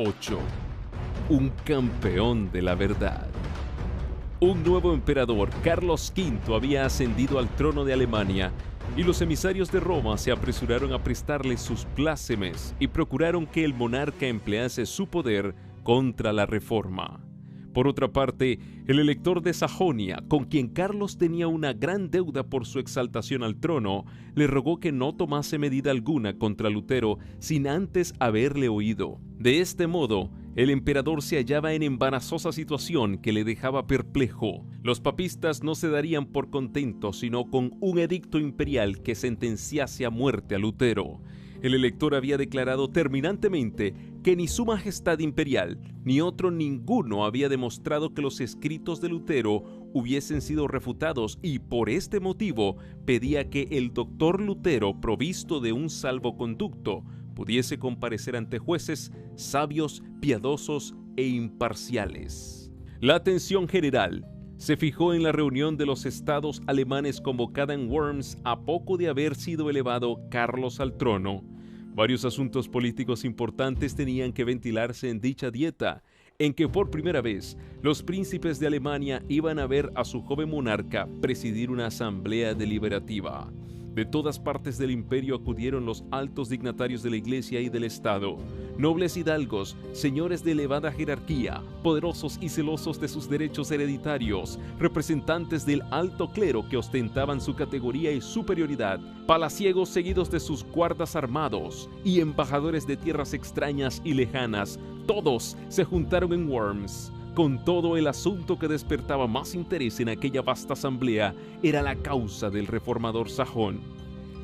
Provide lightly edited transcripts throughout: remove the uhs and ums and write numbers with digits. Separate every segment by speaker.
Speaker 1: 8. Un campeón de la verdad. Un nuevo emperador, Carlos V, había ascendido al trono de Alemania y los emisarios de Roma se apresuraron a prestarle sus plácemes y procuraron que el monarca emplease su poder contra la reforma. Por otra parte, el elector de Sajonia, con quien Carlos tenía una gran deuda por su exaltación al trono, le rogó que no tomase medida alguna contra Lutero sin antes haberle oído. De este modo, el emperador se hallaba en embarazosa situación que le dejaba perplejo. Los papistas no se darían por contentos sino con un edicto imperial que sentenciase a muerte a Lutero. El elector había declarado terminantemente que ni su majestad imperial ni otro ninguno había demostrado que los escritos de Lutero hubiesen sido refutados y por este motivo pedía que el doctor Lutero, provisto de un salvoconducto, pudiese comparecer ante jueces sabios, piadosos e imparciales. La atención general se fijó en la reunión de los estados alemanes convocada en Worms a poco de haber sido elevado Carlos al trono. Varios asuntos políticos importantes tenían que ventilarse en dicha dieta, en que por primera vez los príncipes de Alemania iban a ver a su joven monarca presidir una asamblea deliberativa. De todas partes del imperio acudieron los altos dignatarios de la Iglesia y del Estado, nobles hidalgos, señores de elevada jerarquía, poderosos y celosos de sus derechos hereditarios, representantes del alto clero que ostentaban su categoría y superioridad, palaciegos seguidos de sus guardas armados y embajadores de tierras extrañas y lejanas. Todos se juntaron en Worms. Con todo, el asunto que despertaba más interés en aquella vasta asamblea era la causa del reformador sajón.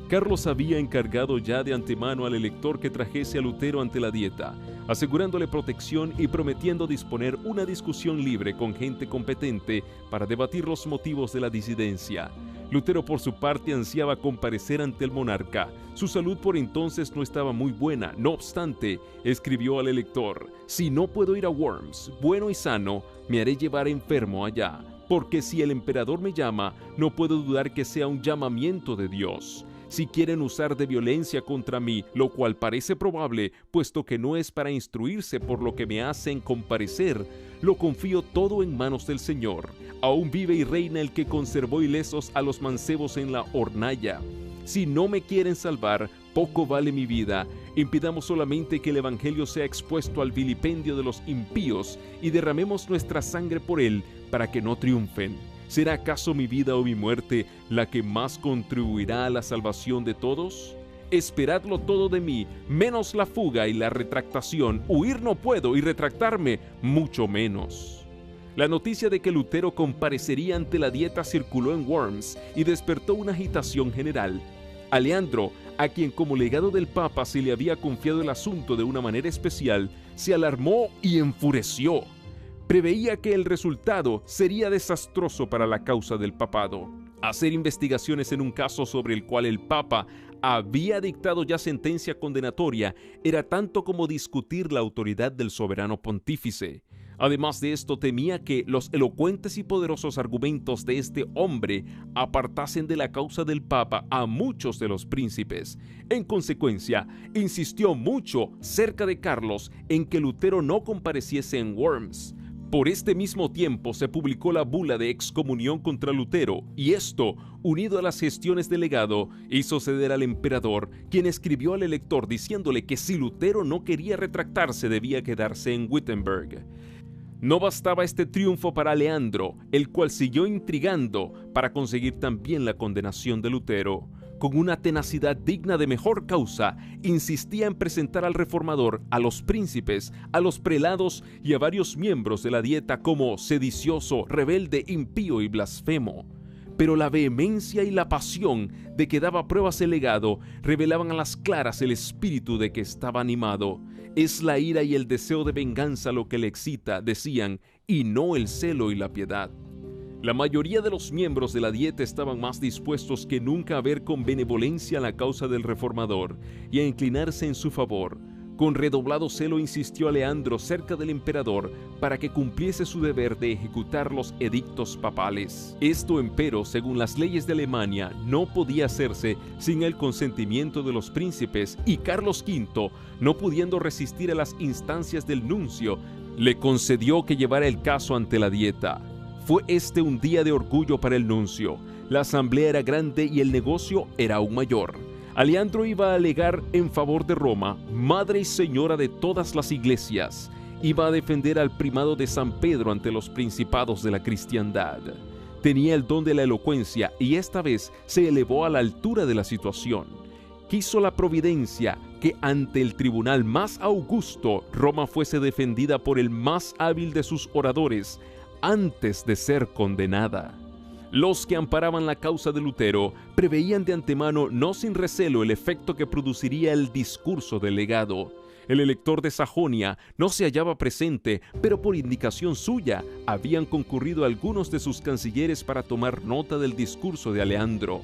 Speaker 1: Carlos había encargado ya de antemano al elector que trajese a Lutero ante la dieta, asegurándole protección y prometiendo disponer una discusión libre con gente competente para debatir los motivos de la disidencia. Lutero por su parte ansiaba comparecer ante el monarca. Su salud por entonces no estaba muy buena. No obstante, escribió al elector: «Si no puedo ir a Worms, bueno y sano, me haré llevar enfermo allá, porque si el emperador me llama, no puedo dudar que sea un llamamiento de Dios. Si quieren usar de violencia contra mí, lo cual parece probable, puesto que no es para instruirse por lo que me hacen comparecer, lo confío todo en manos del Señor. Aún vive y reina el que conservó ilesos a los mancebos en la hornalla. Si no me quieren salvar, poco vale mi vida. Impidamos solamente que el evangelio sea expuesto al vilipendio de los impíos y derramemos nuestra sangre por él para que no triunfen. ¿Será acaso mi vida o mi muerte la que más contribuirá a la salvación de todos? Esperadlo todo de mí, menos la fuga y la retractación. Huir no puedo y retractarme mucho menos». La noticia de que Lutero comparecería ante la dieta circuló en Worms y despertó una agitación general. Aleandro, a quien como legado del Papa se le había confiado el asunto de una manera especial, se alarmó y enfureció. Preveía que el resultado sería desastroso para la causa del papado. Hacer investigaciones en un caso sobre el cual el Papa había dictado ya sentencia condenatoria era tanto como discutir la autoridad del soberano pontífice. Además de esto, temía que los elocuentes y poderosos argumentos de este hombre apartasen de la causa del Papa a muchos de los príncipes. En consecuencia, insistió mucho cerca de Carlos en que Lutero no compareciese en Worms. Por este mismo tiempo se publicó la bula de excomunión contra Lutero, y esto, unido a las gestiones del legado, hizo ceder al emperador, quien escribió al elector diciéndole que si Lutero no quería retractarse debía quedarse en Wittenberg. No bastaba este triunfo para Leandro, el cual siguió intrigando para conseguir también la condenación de Lutero. Con una tenacidad digna de mejor causa, insistía en presentar al reformador, a los príncipes, a los prelados y a varios miembros de la dieta como sedicioso, rebelde, impío y blasfemo. Pero la vehemencia y la pasión de que daba pruebas el legado revelaban a las claras el espíritu de que estaba animado. Es la ira y el deseo de venganza lo que le excita, decían, y no el celo y la piedad. La mayoría de los miembros de la dieta estaban más dispuestos que nunca a ver con benevolencia la causa del reformador y a inclinarse en su favor. Con redoblado celo insistió a Leandro cerca del emperador para que cumpliese su deber de ejecutar los edictos papales. Esto, empero, según las leyes de Alemania, no podía hacerse sin el consentimiento de los príncipes, y Carlos V, no pudiendo resistir a las instancias del nuncio, le concedió que llevara el caso ante la Dieta. Fue este un día de orgullo para el nuncio. La asamblea era grande y el negocio era aún mayor. Aleandro iba a alegar en favor de Roma, madre y señora de todas las iglesias. Iba a defender al primado de San Pedro ante los principados de la cristiandad. Tenía el don de la elocuencia y esta vez se elevó a la altura de la situación. Quiso la providencia que ante el tribunal más augusto Roma fuese defendida por el más hábil de sus oradores antes de ser condenada. Los que amparaban la causa de Lutero preveían de antemano, no sin recelo, el efecto que produciría el discurso del legado. El elector de Sajonia no se hallaba presente, pero por indicación suya habían concurrido algunos de sus cancilleres para tomar nota del discurso de Aleandro.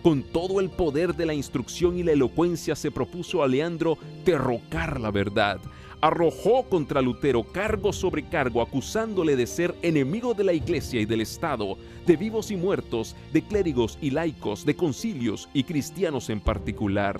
Speaker 1: Con todo el poder de la instrucción y la elocuencia se propuso a Aleandro derrocar la verdad. Arrojó contra Lutero cargo sobre cargo, acusándole de ser enemigo de la Iglesia y del Estado, de vivos y muertos, de clérigos y laicos, de concilios y cristianos en particular.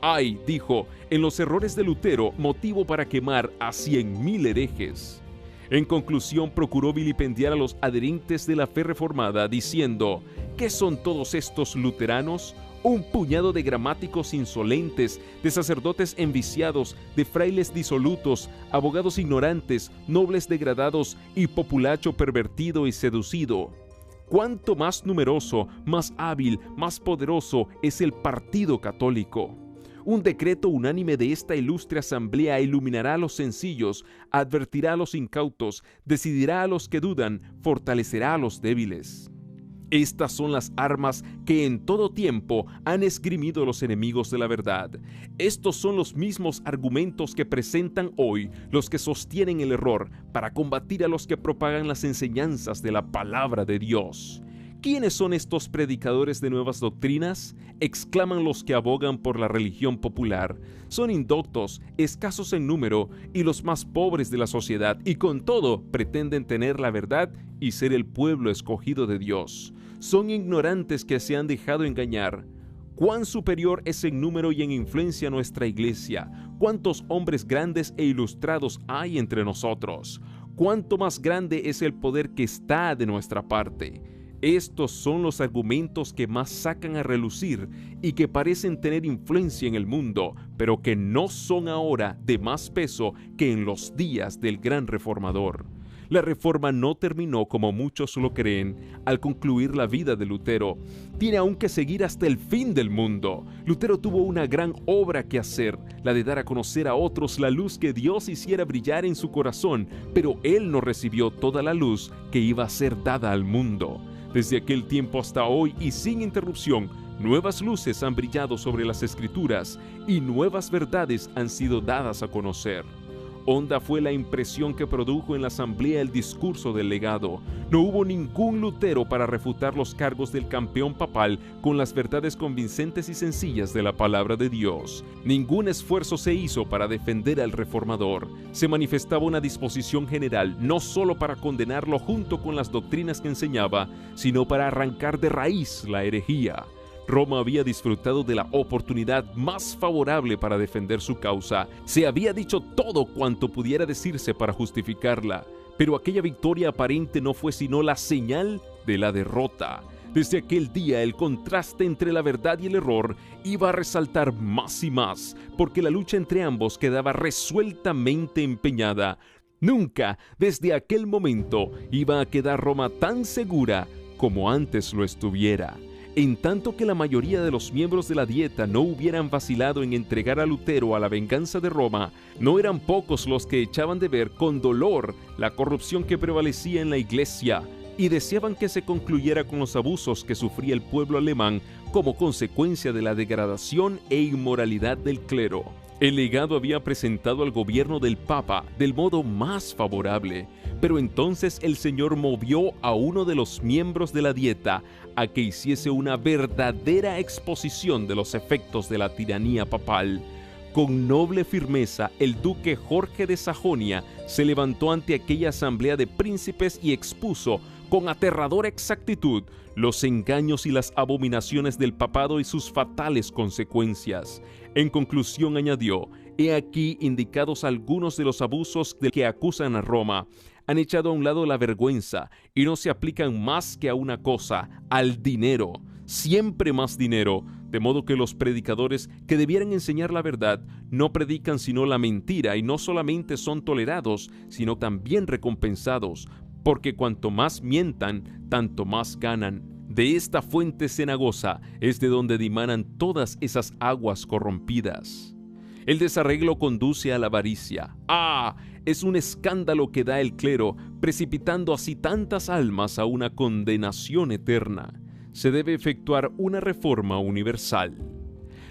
Speaker 1: Hay, dijo, en los errores de Lutero motivo para quemar a 100.000 herejes. En conclusión, procuró vilipendiar a los adherentes de la fe reformada, diciendo: ¿qué son todos estos luteranos? Un puñado de gramáticos insolentes, de sacerdotes enviciados, de frailes disolutos, abogados ignorantes, nobles degradados y populacho pervertido y seducido. Cuánto más numeroso, más hábil, más poderoso es el partido católico. Un decreto unánime de esta ilustre asamblea iluminará a los sencillos, advertirá a los incautos, decidirá a los que dudan, fortalecerá a los débiles. Estas son las armas que en todo tiempo han esgrimido los enemigos de la verdad. Estos son los mismos argumentos que presentan hoy los que sostienen el error para combatir a los que propagan las enseñanzas de la palabra de Dios. ¿Quiénes son estos predicadores de nuevas doctrinas?, exclaman los que abogan por la religión popular. Son indoctos, escasos en número y los más pobres de la sociedad, y con todo pretenden tener la verdad y ser el pueblo escogido de Dios. Son ignorantes que se han dejado engañar. ¿Cuán superior es en número y en influencia nuestra iglesia? ¿Cuántos hombres grandes e ilustrados hay entre nosotros? ¿Cuánto más grande es el poder que está de nuestra parte? Estos son los argumentos que más sacan a relucir y que parecen tener influencia en el mundo, pero que no son ahora de más peso que en los días del gran reformador. La reforma no terminó, como muchos lo creen, al concluir la vida de Lutero. Tiene aún que seguir hasta el fin del mundo. Lutero tuvo una gran obra que hacer, la de dar a conocer a otros la luz que Dios hiciera brillar en su corazón, pero él no recibió toda la luz que iba a ser dada al mundo. Desde aquel tiempo hasta hoy y sin interrupción, nuevas luces han brillado sobre las Escrituras y nuevas verdades han sido dadas a conocer. Honda fue la impresión que produjo en la asamblea el discurso del legado. No hubo ningún Lutero para refutar los cargos del campeón papal con las verdades convincentes y sencillas de la palabra de Dios. Ningún esfuerzo se hizo para defender al reformador. Se manifestaba una disposición general, no solo para condenarlo junto con las doctrinas que enseñaba, sino para arrancar de raíz la herejía. Roma había disfrutado de la oportunidad más favorable para defender su causa. Se había dicho todo cuanto pudiera decirse para justificarla, pero aquella victoria aparente no fue sino la señal de la derrota. Desde aquel día el contraste entre la verdad y el error iba a resaltar más y más, porque la lucha entre ambos quedaba resueltamente empeñada. Nunca, desde aquel momento, iba a quedar Roma tan segura como antes lo estuviera. En tanto que la mayoría de los miembros de la Dieta no hubieran vacilado en entregar a Lutero a la venganza de Roma, no eran pocos los que echaban de ver con dolor la corrupción que prevalecía en la Iglesia y deseaban que se concluyera con los abusos que sufría el pueblo alemán como consecuencia de la degradación e inmoralidad del clero. El legado había presentado al gobierno del Papa del modo más favorable, pero entonces el Señor movió a uno de los miembros de la Dieta a que hiciese una verdadera exposición de los efectos de la tiranía papal. con noble firmeza el duque Jorge de Sajonia se levantó ante aquella asamblea de príncipes y expuso con aterradora exactitud los engaños y las abominaciones del papado y sus fatales consecuencias. En conclusión añadió: he aquí indicados algunos de los abusos de que acusan a Roma. Han echado a un lado la vergüenza y no se aplican más que a una cosa, al dinero, siempre más dinero, de modo que los predicadores que debieran enseñar la verdad no predican sino la mentira, y no solamente son tolerados, sino también recompensados, porque cuanto más mientan, tanto más ganan. De esta fuente cenagosa es de donde dimanan todas esas aguas corrompidas. El desarreglo conduce a la avaricia. ¡Ah! Es un escándalo que da el clero, precipitando así tantas almas a una condenación eterna. Se debe efectuar una reforma universal.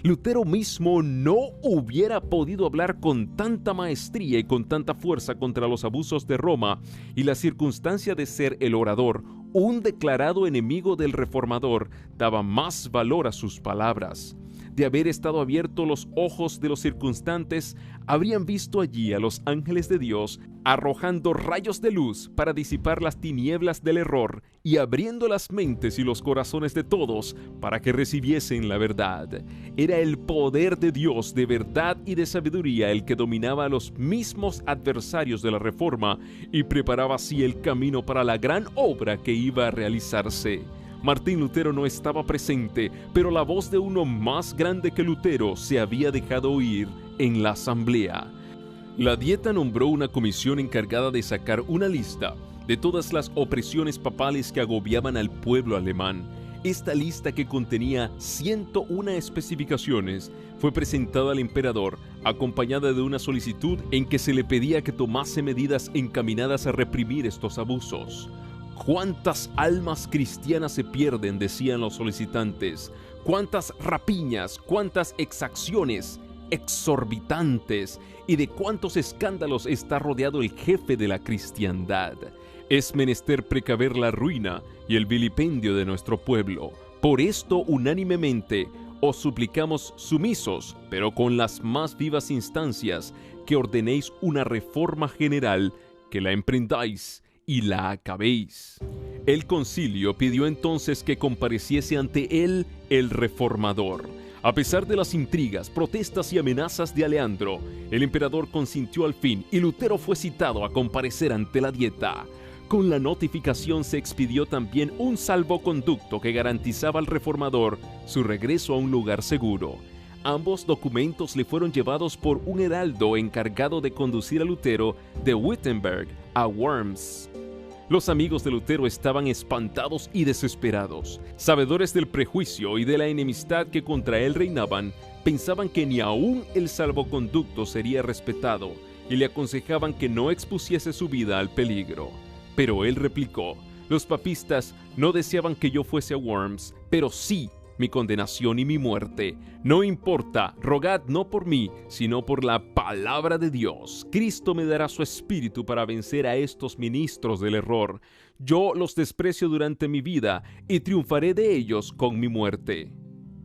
Speaker 1: Lutero mismo no hubiera podido hablar con tanta maestría y con tanta fuerza contra los abusos de Roma, y la circunstancia de ser el orador, un declarado enemigo del reformador, daba más valor a sus palabras. De haber estado abiertos los ojos de los circunstantes, habrían visto allí a los ángeles de Dios arrojando rayos de luz para disipar las tinieblas del error y abriendo las mentes y los corazones de todos para que recibiesen la verdad. Era el poder de Dios de verdad y de sabiduría el que dominaba a los mismos adversarios de la reforma y preparaba así el camino para la gran obra que iba a realizarse. Martín Lutero no estaba presente, pero la voz de uno más grande que Lutero se había dejado oír en la asamblea. La Dieta nombró una comisión encargada de sacar una lista de todas las opresiones papales que agobiaban al pueblo alemán. Esta lista, que contenía 101 especificaciones, fue presentada al emperador, acompañada de una solicitud en que se le pedía que tomase medidas encaminadas a reprimir estos abusos. ¿Cuántas almas cristianas se pierden?, decían los solicitantes. ¿Cuántas rapiñas, cuántas exacciones exorbitantes y de cuántos escándalos está rodeado el jefe de la cristiandad? Es menester precaver la ruina y el vilipendio de nuestro pueblo. Por esto, unánimemente, os suplicamos sumisos, pero con las más vivas instancias, que ordenéis una reforma general, que la emprendáis y la acabéis. El concilio pidió entonces que compareciese ante él el reformador. A pesar de las intrigas, protestas y amenazas de Aleandro, el emperador consintió al fin y Lutero fue citado a comparecer ante la Dieta. Con la notificación se expidió también un salvoconducto que garantizaba al reformador su regreso a un lugar seguro. Ambos documentos le fueron llevados por un heraldo encargado de conducir a Lutero de Wittenberg a Worms. Los amigos de Lutero estaban espantados y desesperados. Sabedores del prejuicio y de la enemistad que contra él reinaban, pensaban que ni aún el salvoconducto sería respetado y le aconsejaban que no expusiese su vida al peligro. Pero él replicó: los papistas no deseaban que yo fuese a Worms, pero sí mi condenación y mi muerte. No importa, rogad no por mí, sino por la palabra de Dios. Cristo me dará su espíritu para vencer a estos ministros del error. Yo los desprecio durante mi vida y triunfaré de ellos con mi muerte.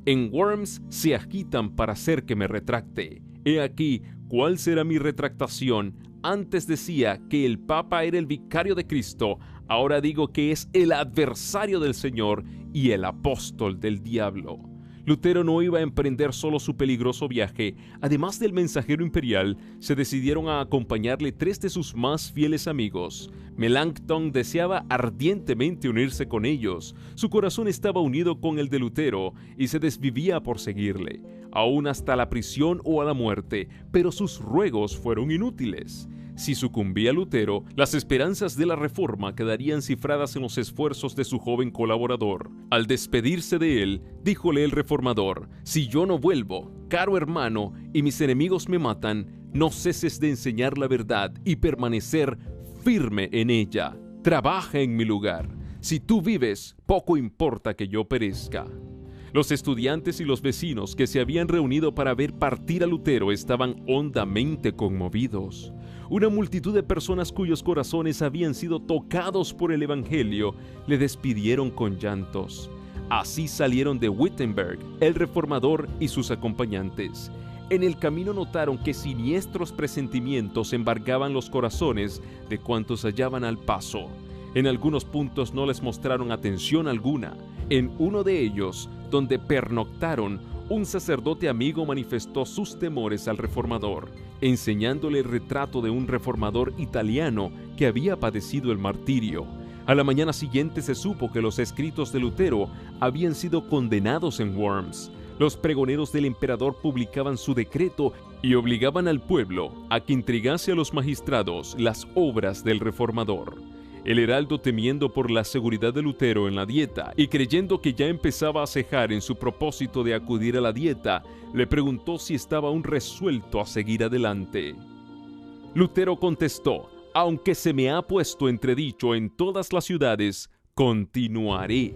Speaker 1: En Worms se agitan para hacer que me retracte. He aquí cuál será mi retractación. Antes decía que el Papa era el vicario de Cristo, ahora digo que es el adversario del Señor y el apóstol del diablo. Lutero no iba a emprender solo su peligroso viaje. Además del mensajero imperial, se decidieron a acompañarle 3 de sus más fieles amigos. Melanchthon deseaba ardientemente unirse con ellos. Su corazón estaba unido con el de Lutero y se desvivía por seguirle, aún hasta la prisión o a la muerte, pero sus ruegos fueron inútiles. Si sucumbía Lutero, las esperanzas de la reforma quedarían cifradas en los esfuerzos de su joven colaborador. Al despedirse de él, díjole el reformador: si yo no vuelvo, caro hermano, y mis enemigos me matan, no ceses de enseñar la verdad y permanecer firme en ella. Trabaja en mi lugar. Si tú vives, poco importa que yo perezca. Los estudiantes y los vecinos que se habían reunido para ver partir a Lutero estaban hondamente conmovidos. Una multitud de personas cuyos corazones habían sido tocados por el Evangelio le despidieron con llantos. Así salieron de Wittenberg el reformador y sus acompañantes. En el camino notaron que siniestros presentimientos embargaban los corazones de cuantos hallaban al paso. En algunos puntos no les mostraron atención alguna. En uno de ellos, donde pernoctaron, un sacerdote amigo manifestó sus temores al reformador, enseñándole el retrato de un reformador italiano que había padecido el martirio. A la mañana siguiente se supo que los escritos de Lutero habían sido condenados en Worms. Los pregoneros del emperador publicaban su decreto y obligaban al pueblo a que entregase a los magistrados las obras del reformador. El heraldo, temiendo por la seguridad de Lutero en la dieta y creyendo que ya empezaba a cejar en su propósito de acudir a la dieta, le preguntó si estaba aún resuelto a seguir adelante. Lutero contestó: «Aunque se me ha puesto entredicho en todas las ciudades, continuaré».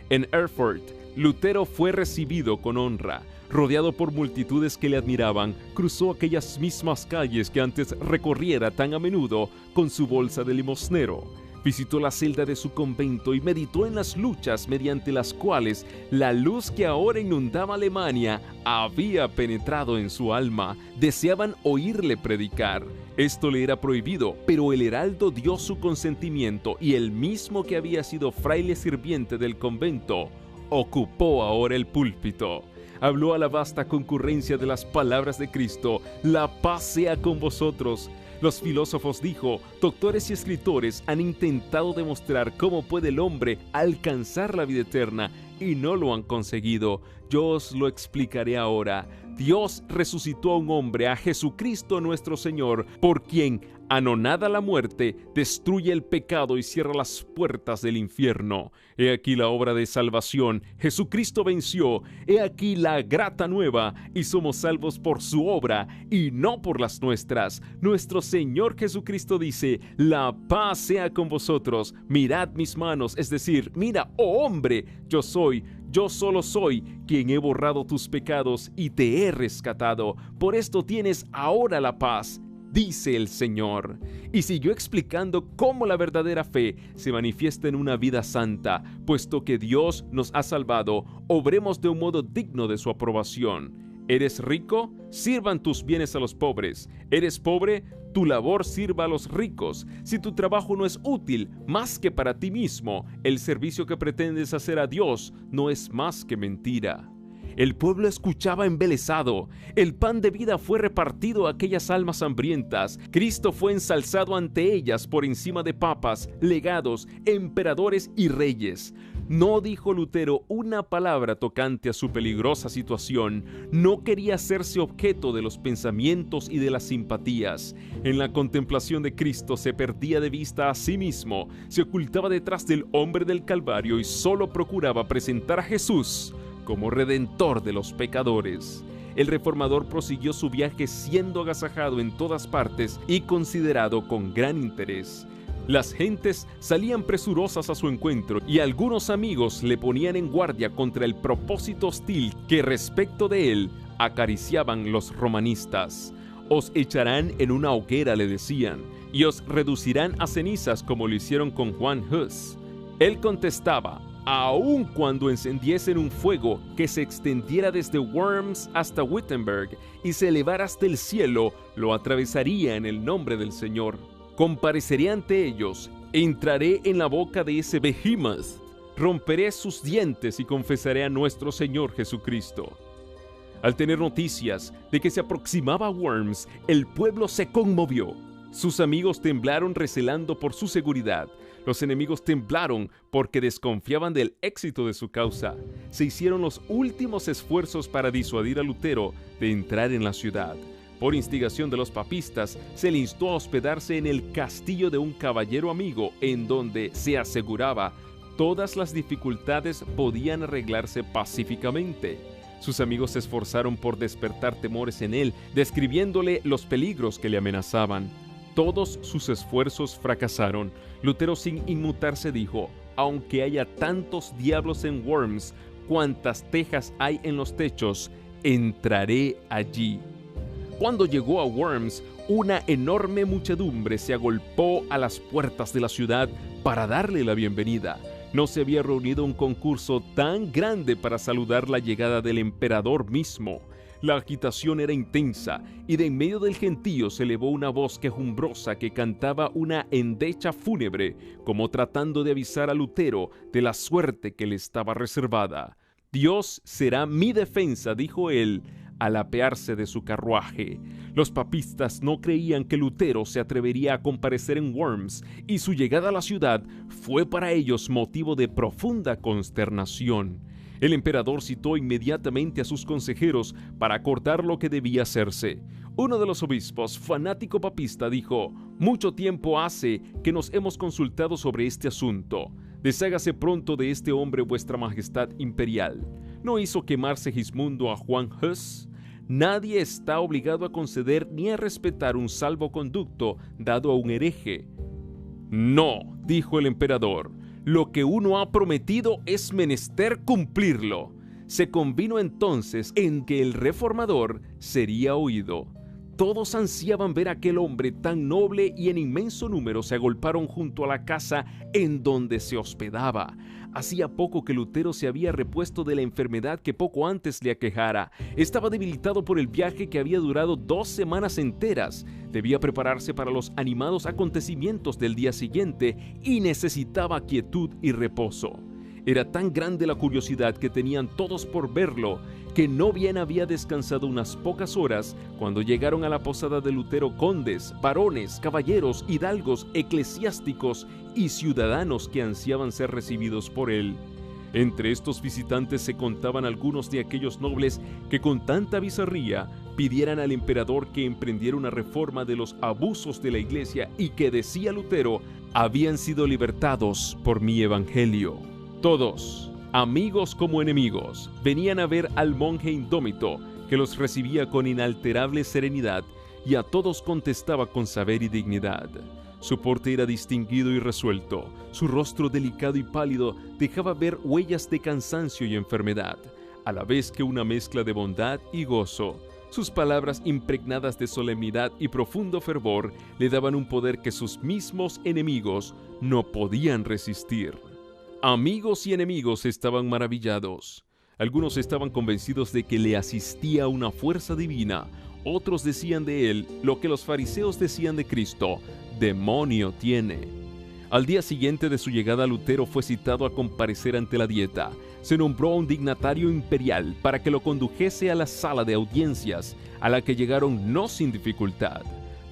Speaker 1: En Erfurt, Lutero fue recibido con honra. Rodeado por multitudes que le admiraban, cruzó aquellas mismas calles que antes recorriera tan a menudo con su bolsa de limosnero. Visitó la celda de su convento y meditó en las luchas mediante las cuales la luz que ahora inundaba Alemania había penetrado en su alma. Deseaban oírle predicar. Esto le era prohibido, pero el heraldo dio su consentimiento y el mismo que había sido fraile sirviente del convento ocupó ahora el púlpito. Habló a la vasta concurrencia de las palabras de Cristo: «La paz sea con vosotros». Los filósofos, dijo, doctores y escritores han intentado demostrar cómo puede el hombre alcanzar la vida eterna y no lo han conseguido. Yo os lo explicaré ahora. Dios resucitó a un hombre, a Jesucristo nuestro Señor, por quien anonada la muerte, destruye el pecado y cierra las puertas del infierno. He aquí la obra de salvación. Jesucristo venció. He aquí la grata nueva, y somos salvos por su obra y no por las nuestras. Nuestro Señor Jesucristo dice: «La paz sea con vosotros. Mirad mis manos», es decir, mira, oh hombre, yo solo soy quien he borrado tus pecados y te he rescatado. Por esto tienes ahora la paz, dice el Señor. Y siguió explicando cómo la verdadera fe se manifiesta en una vida santa. Puesto que Dios nos ha salvado, obremos de un modo digno de su aprobación. ¿Eres rico? Sirvan tus bienes a los pobres. ¿Eres pobre? Tu labor sirva a los ricos. Si tu trabajo no es útil más que para ti mismo, el servicio que pretendes hacer a Dios no es más que mentira. El pueblo escuchaba embelesado. El pan de vida fue repartido a aquellas almas hambrientas. Cristo fue ensalzado ante ellas por encima de papas, legados, emperadores y reyes. No dijo Lutero una palabra tocante a su peligrosa situación. No quería hacerse objeto de los pensamientos y de las simpatías. En la contemplación de Cristo se perdía de vista a sí mismo, se ocultaba detrás del hombre del Calvario y solo procuraba presentar a Jesús como redentor de los pecadores. El reformador prosiguió su viaje siendo agasajado en todas partes y considerado con gran interés. Las gentes salían presurosas a su encuentro y algunos amigos le ponían en guardia contra el propósito hostil que respecto de él acariciaban los romanistas. «Os echarán en una hoguera», le decían, «y os reducirán a cenizas como lo hicieron con Juan Hus». Él contestaba: «Aun cuando encendiesen un fuego que se extendiera desde Worms hasta Wittenberg y se elevara hasta el cielo, lo atravesaría en el nombre del Señor. Compareceré ante ellos, entraré en la boca de ese behemoth, romperé sus dientes y confesaré a nuestro Señor Jesucristo». Al tener noticias de que se aproximaba a Worms, el pueblo se conmovió. Sus amigos temblaron recelando por su seguridad. Los enemigos temblaron porque desconfiaban del éxito de su causa. Se hicieron los últimos esfuerzos para disuadir a Lutero de entrar en la ciudad. Por instigación de los papistas, se le instó a hospedarse en el castillo de un caballero amigo, en donde, se aseguraba, todas las dificultades podían arreglarse pacíficamente. Sus amigos se esforzaron por despertar temores en él, describiéndole los peligros que le amenazaban. Todos sus esfuerzos fracasaron. Lutero, sin inmutarse, dijo: «Aunque haya tantos diablos en Worms, cuantas tejas hay en los techos, entraré allí». Cuando llegó a Worms, una enorme muchedumbre se agolpó a las puertas de la ciudad para darle la bienvenida. No se había reunido un concurso tan grande para saludar la llegada del emperador mismo. La agitación era intensa, y de en medio del gentío se elevó una voz quejumbrosa que cantaba una endecha fúnebre, como tratando de avisar a Lutero de la suerte que le estaba reservada. «Dios será mi defensa», dijo él, al apearse de su carruaje. Los papistas no creían que Lutero se atrevería a comparecer en Worms, y su llegada a la ciudad fue para ellos motivo de profunda consternación. El emperador citó inmediatamente a sus consejeros para acordar lo que debía hacerse. Uno de los obispos, fanático papista, dijo: «Mucho tiempo hace que nos hemos consultado sobre este asunto. Deshágase pronto de este hombre vuestra majestad imperial. ¿No hizo quemar Segismundo a Juan Hus? Nadie está obligado a conceder ni a respetar un salvoconducto dado a un hereje». «No», dijo el emperador, «lo que uno ha prometido es menester cumplirlo». Se convino entonces en que el reformador sería oído. Todos ansiaban ver a aquel hombre tan noble y en inmenso número se agolparon junto a la casa en donde se hospedaba. Hacía poco que Lutero se había repuesto de la enfermedad que poco antes le aquejara. Estaba debilitado por el viaje que había durado 2 semanas enteras. Debía prepararse para los animados acontecimientos del día siguiente y necesitaba quietud y reposo. Era tan grande la curiosidad que tenían todos por verlo, que no bien había descansado unas pocas horas cuando llegaron a la posada de Lutero condes, varones, caballeros, hidalgos, eclesiásticos y ciudadanos que ansiaban ser recibidos por él. Entre estos visitantes se contaban algunos de aquellos nobles que con tanta bizarría pidieran al emperador que emprendiera una reforma de los abusos de la iglesia y que, decía Lutero, habían sido libertados por mi evangelio. Todos, amigos como enemigos, venían a ver al monje indómito, que los recibía con inalterable serenidad y a todos contestaba con saber y dignidad. Su porte era distinguido y resuelto, su rostro delicado y pálido dejaba ver huellas de cansancio y enfermedad, a la vez que una mezcla de bondad y gozo. Sus palabras, impregnadas de solemnidad y profundo fervor, le daban un poder que sus mismos enemigos no podían resistir. Amigos y enemigos estaban maravillados. Algunos estaban convencidos de que le asistía una fuerza divina. Otros decían de él lo que los fariseos decían de Cristo: «Demonio tiene». Al día siguiente de su llegada, Lutero fue citado a comparecer ante la Dieta. Se nombró a un dignatario imperial para que lo condujese a la sala de audiencias, a la que llegaron no sin dificultad.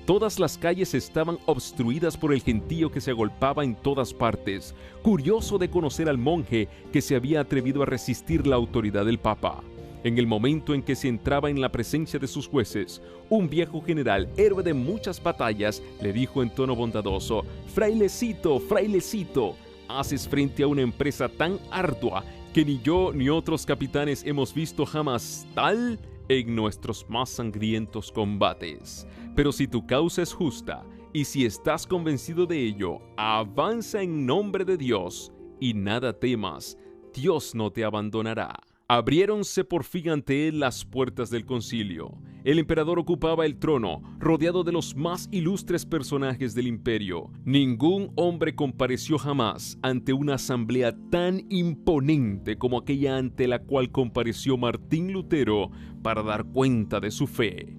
Speaker 1: Todas las calles estaban obstruidas por el gentío que se agolpaba en todas partes, curioso de conocer al monje que se había atrevido a resistir la autoridad del Papa. En el momento en que se entraba en la presencia de sus jueces, un viejo general, héroe de muchas batallas, le dijo en tono bondadoso: «Frailecito, frailecito, haces frente a una empresa tan ardua que ni yo ni otros capitanes hemos visto jamás tal en nuestros más sangrientos combates. Pero si tu causa es justa y si estás convencido de ello, avanza en nombre de Dios y nada temas, Dios no te abandonará». Abriéronse por fin ante él las puertas del concilio. El emperador ocupaba el trono, rodeado de los más ilustres personajes del imperio. Ningún hombre compareció jamás ante una asamblea tan imponente como aquella ante la cual compareció Martín Lutero para dar cuenta de su fe.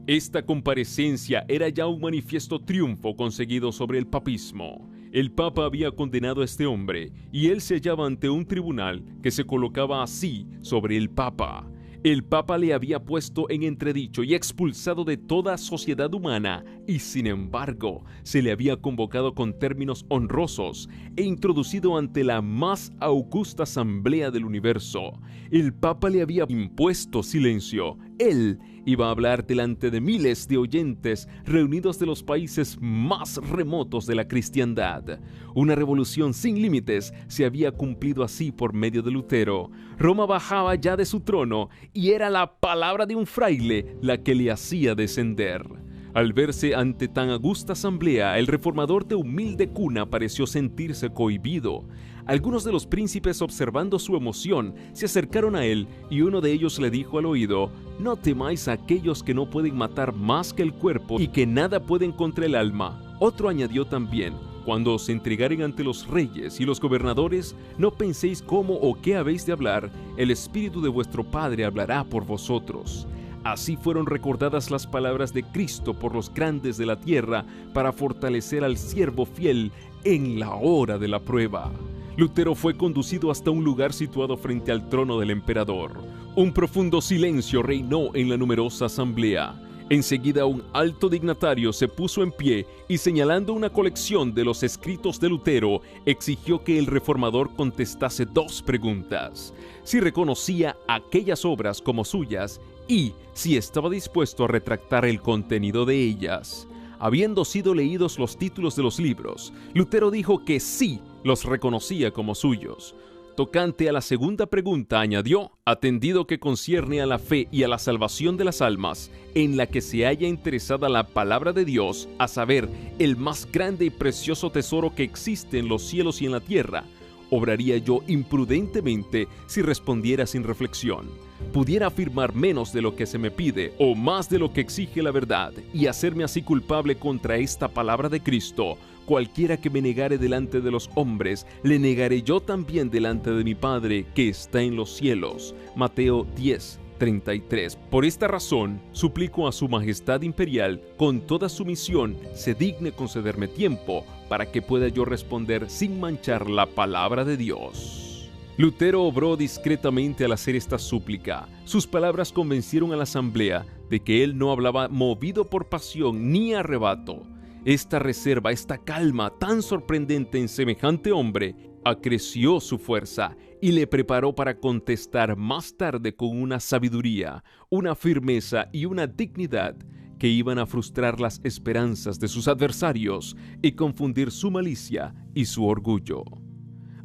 Speaker 1: Esta comparecencia era ya un manifiesto triunfo conseguido sobre el papismo. El Papa había condenado a este hombre y él se hallaba ante un tribunal que se colocaba así sobre el Papa. El Papa le había puesto en entredicho y expulsado de toda sociedad humana, y sin embargo se le había convocado con términos honrosos e introducido ante la más augusta asamblea del universo. El Papa le había impuesto silencio. Él iba a hablar delante de miles de oyentes reunidos de los países más remotos de la cristiandad. Una revolución sin límites se había cumplido así por medio de Lutero. Roma bajaba ya de su trono y era la palabra de un fraile la que le hacía descender. Al verse ante tan augusta asamblea, el reformador de humilde cuna pareció sentirse cohibido. Algunos de los príncipes, observando su emoción, se acercaron a él y uno de ellos le dijo al oído: «No temáis a aquellos que no pueden matar más que el cuerpo y que nada pueden contra el alma». Otro añadió también: «Cuando os entregaren ante los reyes y los gobernadores, no penséis cómo o qué habéis de hablar, el Espíritu de vuestro Padre hablará por vosotros». Así fueron recordadas las palabras de Cristo por los grandes de la tierra para fortalecer al siervo fiel en la hora de la prueba. Lutero fue conducido hasta un lugar situado frente al trono del emperador. Un profundo silencio reinó en la numerosa asamblea. Enseguida un alto dignatario se puso en pie y, señalando una colección de los escritos de Lutero, exigió que el reformador contestase 2 preguntas: si reconocía aquellas obras como suyas y si estaba dispuesto a retractar el contenido de ellas. Habiendo sido leídos los títulos de los libros, Lutero dijo que sí los reconocía como suyos. Tocante a la segunda pregunta, añadió: atendido que concierne a la fe y a la salvación de las almas, en la que se haya interesada la palabra de Dios, a saber, el más grande y precioso tesoro que existe en los cielos y en la tierra, obraría yo imprudentemente si respondiera sin reflexión. Pudiera afirmar menos de lo que se me pide o más de lo que exige la verdad, y hacerme así culpable contra esta palabra de Cristo. Cualquiera que me negare delante de los hombres, le negaré yo también delante de mi Padre que está en los cielos. Mateo 10:33. Por esta razón, suplico a su Majestad Imperial, con toda sumisión, se digne concederme tiempo para que pueda yo responder sin manchar la palabra de Dios. Lutero obró discretamente al hacer esta súplica. Sus palabras convencieron a la asamblea de que él no hablaba movido por pasión ni arrebato. Esta reserva, esta calma tan sorprendente en semejante hombre, acreció su fuerza y le preparó para contestar más tarde con una sabiduría, una firmeza y una dignidad que iban a frustrar las esperanzas de sus adversarios y confundir su malicia y su orgullo.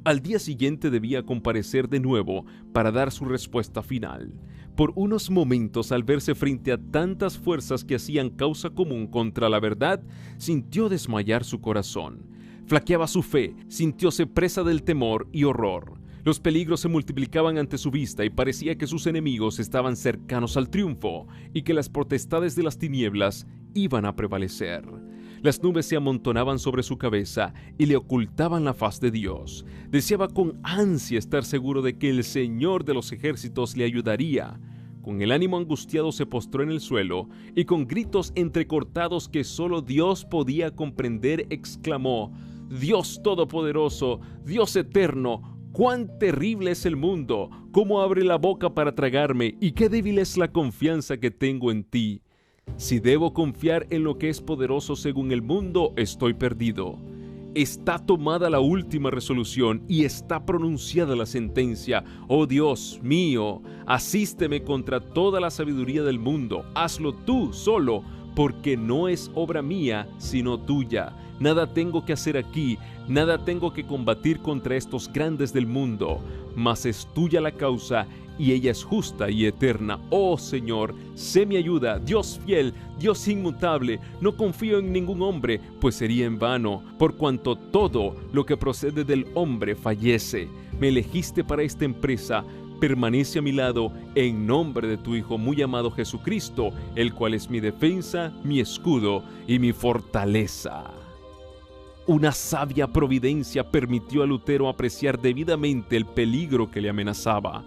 Speaker 1: Al día siguiente debía comparecer de nuevo para dar su respuesta final. Por unos momentos, al verse frente a tantas fuerzas que hacían causa común contra la verdad, sintió desmayar su corazón. Flaqueaba su fe, sintióse presa del temor y horror. Los peligros se multiplicaban ante su vista y parecía que sus enemigos estaban cercanos al triunfo y que las potestades de las tinieblas iban a prevalecer. Las nubes se amontonaban sobre su cabeza y le ocultaban la faz de Dios. Deseaba con ansia estar seguro de que el Señor de los ejércitos le ayudaría. Con el ánimo angustiado se postró en el suelo y con gritos entrecortados que solo Dios podía comprender exclamó: «Dios Todopoderoso, Dios Eterno, cuán terrible es el mundo, cómo abre la boca para tragarme y qué débil es la confianza que tengo en ti. Si debo confiar en lo que es poderoso según el mundo, estoy perdido. Está tomada la última resolución y está pronunciada la sentencia. Oh Dios mío, asísteme contra toda la sabiduría del mundo. Hazlo tú solo, porque no es obra mía, sino tuya. Nada tengo que hacer aquí, nada tengo que combatir contra estos grandes del mundo, mas es tuya la causa y ella es justa y eterna. Oh Señor, sé mi ayuda, Dios fiel, Dios inmutable. No confío en ningún hombre, pues sería en vano, por cuanto todo lo que procede del hombre fallece. Me elegiste para esta empresa. Permanece a mi lado en nombre de tu Hijo muy amado Jesucristo, el cual es mi defensa, mi escudo y mi fortaleza». Una sabia providencia permitió a Lutero apreciar debidamente el peligro que le amenazaba,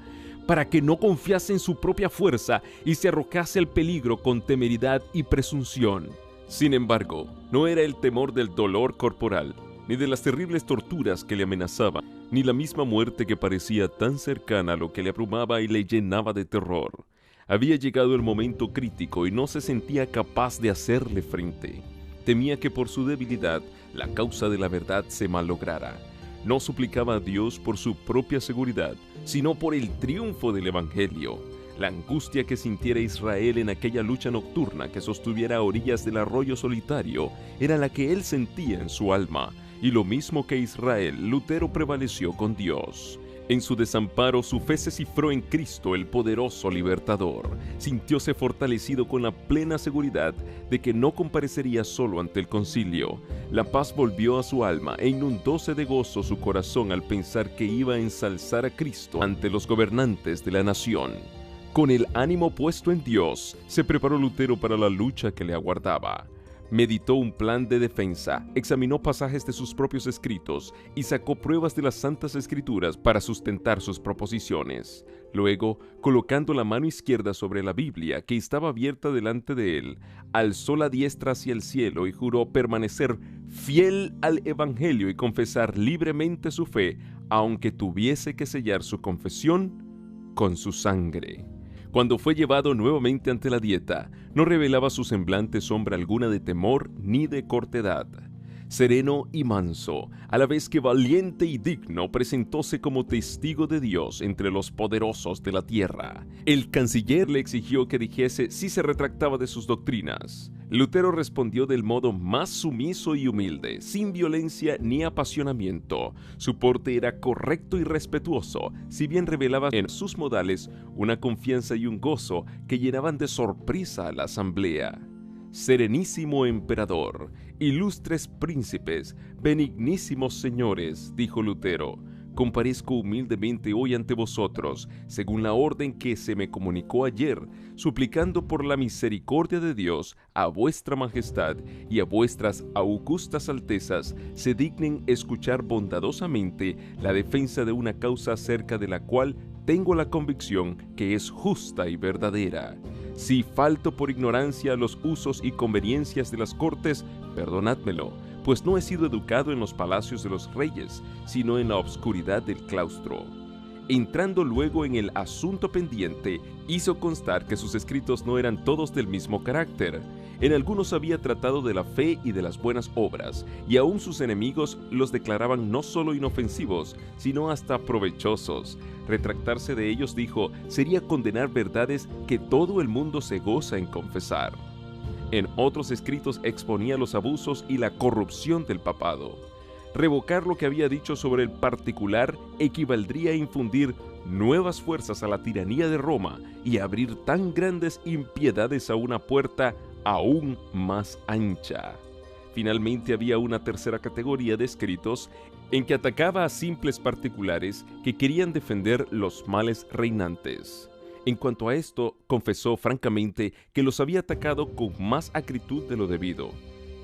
Speaker 1: para que no confiase en su propia fuerza y se arrojase al peligro con temeridad y presunción. Sin embargo, no era el temor del dolor corporal, ni de las terribles torturas que le amenazaban, ni la misma muerte que parecía tan cercana lo que le abrumaba y le llenaba de terror. Había llegado el momento crítico y no se sentía capaz de hacerle frente. Temía que por su debilidad la causa de la verdad se malograra. No suplicaba a Dios por su propia seguridad, sino por el triunfo del Evangelio. La angustia que sintiera Israel en aquella lucha nocturna que sostuviera a orillas del arroyo solitario era la que él sentía en su alma, y lo mismo que Israel, Lutero prevaleció con Dios. En su desamparo, su fe se cifró en Cristo, el poderoso libertador. Sintióse fortalecido con la plena seguridad de que no comparecería solo ante el concilio. La paz volvió a su alma e inundóse de gozo su corazón al pensar que iba a ensalzar a Cristo ante los gobernantes de la nación. Con el ánimo puesto en Dios, se preparó Lutero para la lucha que le aguardaba. Meditó un plan de defensa, examinó pasajes de sus propios escritos y sacó pruebas de las Santas Escrituras para sustentar sus proposiciones. Luego, colocando la mano izquierda sobre la Biblia, que estaba abierta delante de él, alzó la diestra hacia el cielo y juró permanecer fiel al Evangelio y confesar libremente su fe, aunque tuviese que sellar su confesión con su sangre. Cuando fue llevado nuevamente ante la dieta, no revelaba su semblante sombra alguna de temor ni de cortedad. Sereno y manso, a la vez que valiente y digno, presentóse como testigo de Dios entre los poderosos de la tierra. El canciller le exigió que dijese si se retractaba de sus doctrinas. Lutero respondió del modo más sumiso y humilde, sin violencia ni apasionamiento. Su porte era correcto y respetuoso, si bien revelaba en sus modales una confianza y un gozo que llenaban de sorpresa a la asamblea. Serenísimo emperador, ilustres príncipes, benignísimos señores, dijo Lutero, comparezco humildemente hoy ante vosotros, según la orden que se me comunicó ayer, suplicando por la misericordia de Dios a vuestra majestad y a vuestras augustas altezas se dignen escuchar bondadosamente la defensa de una causa acerca de la cual tengo la convicción que es justa y verdadera. Si falto por ignorancia a los usos y conveniencias de las cortes, perdonádmelo, pues no he sido educado en los palacios de los reyes, sino en la obscuridad del claustro. Entrando luego en el asunto pendiente, hizo constar que sus escritos no eran todos del mismo carácter. En algunos había tratado de la fe y de las buenas obras, y aún sus enemigos los declaraban no solo inofensivos, sino hasta provechosos. Retractarse de ellos, dijo, sería condenar verdades que todo el mundo se goza en confesar. En otros escritos exponía los abusos y la corrupción del papado. Revocar lo que había dicho sobre el particular equivaldría a infundir nuevas fuerzas a la tiranía de Roma y abrir tan grandes impiedades a una puerta aún más ancha. Finalmente había una tercera categoría de escritos en que atacaba a simples particulares que querían defender los males reinantes. En cuanto a esto, confesó francamente que los había atacado con más acritud de lo debido.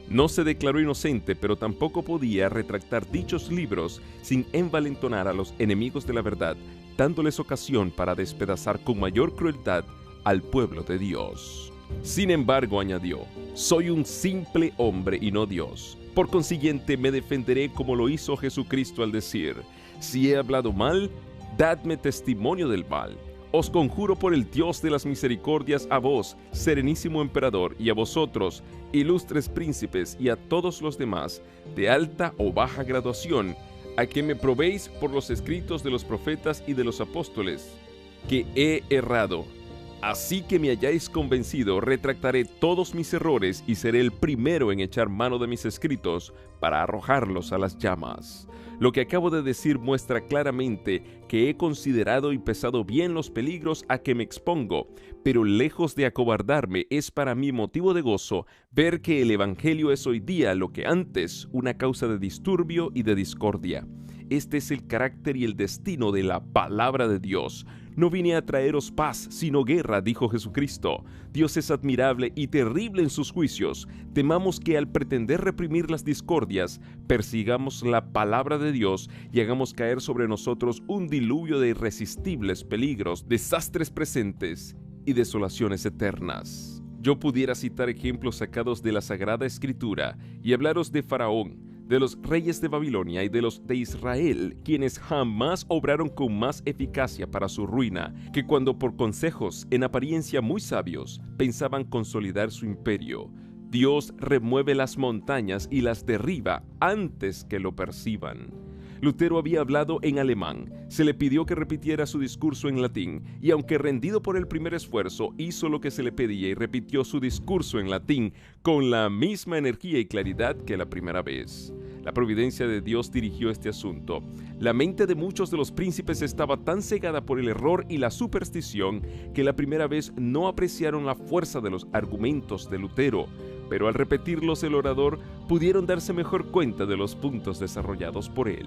Speaker 1: No se declaró inocente, pero tampoco podía retractar dichos libros sin envalentonar a los enemigos de la verdad, dándoles ocasión para despedazar con mayor crueldad al pueblo de Dios. Sin embargo, añadió, soy un simple hombre y no Dios. Por consiguiente, me defenderé como lo hizo Jesucristo al decir, si he hablado mal, dadme testimonio del mal. Os conjuro por el Dios de las misericordias a vos, serenísimo emperador, y a vosotros, ilustres príncipes, y a todos los demás, de alta o baja graduación, a que me probéis por los escritos de los profetas y de los apóstoles, que he errado. Así que me hayáis convencido, retractaré todos mis errores y seré el primero en echar mano de mis escritos para arrojarlos a las llamas. Lo que acabo de decir muestra claramente que he considerado y pesado bien los peligros a que me expongo, pero lejos de acobardarme, es para mí motivo de gozo ver que el Evangelio es hoy día lo que antes una causa de disturbio y de discordia. Este es el carácter y el destino de la palabra de Dios. No vine a traeros paz, sino guerra, dijo Jesucristo. Dios es admirable y terrible en sus juicios. Temamos que al pretender reprimir las discordias, persigamos la palabra de Dios y hagamos caer sobre nosotros un diluvio de irresistibles peligros, desastres presentes y desolaciones eternas. Yo pudiera citar ejemplos sacados de la Sagrada Escritura y hablaros de Faraón, de los reyes de Babilonia y de los de Israel, quienes jamás obraron con más eficacia para su ruina que cuando por consejos, en apariencia muy sabios, pensaban consolidar su imperio. Dios remueve las montañas y las derriba antes que lo perciban. Lutero había hablado en alemán, se le pidió que repitiera su discurso en latín, y aunque rendido por el primer esfuerzo, hizo lo que se le pedía y repitió su discurso en latín con la misma energía y claridad que la primera vez. La providencia de Dios dirigió este asunto. La mente de muchos de los príncipes estaba tan cegada por el error y la superstición que la primera vez no apreciaron la fuerza de los argumentos de Lutero, pero al repetirlos el orador pudieron darse mejor cuenta de los puntos desarrollados por él.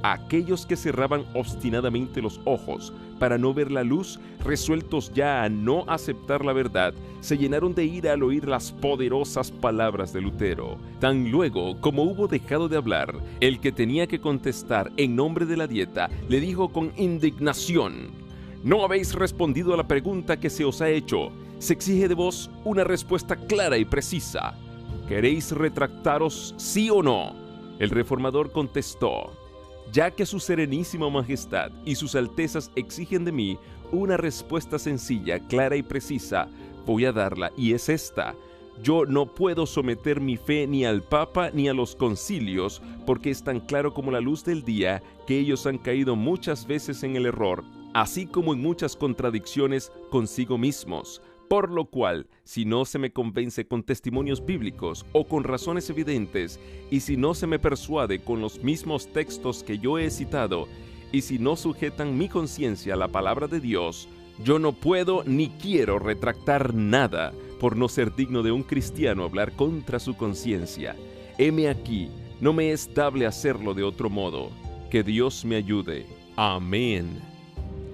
Speaker 1: Aquellos que cerraban obstinadamente los ojos para no ver la luz, resueltos ya a no aceptar la verdad, se llenaron de ira al oír las poderosas palabras de Lutero. Tan luego como hubo dejado de hablar, el que tenía que contestar en nombre de la Dieta le dijo con indignación: «No habéis respondido a la pregunta que se os ha hecho. Se exige de vos una respuesta clara y precisa. ¿Queréis retractaros, sí o no?». El reformador contestó: «Ya que su serenísima majestad y sus altezas exigen de mí una respuesta sencilla, clara y precisa, voy a darla, y es esta: yo no puedo someter mi fe ni al Papa ni a los concilios, porque es tan claro como la luz del día que ellos han caído muchas veces en el error, así como en muchas contradicciones consigo mismos. Por lo cual, si no se me convence con testimonios bíblicos o con razones evidentes, y si no se me persuade con los mismos textos que yo he citado, y si no sujetan mi conciencia a la palabra de Dios, yo no puedo ni quiero retractar nada, por no ser digno de un cristiano hablar contra su conciencia. Heme aquí, no me es dable hacerlo de otro modo. Que Dios me ayude. Amén».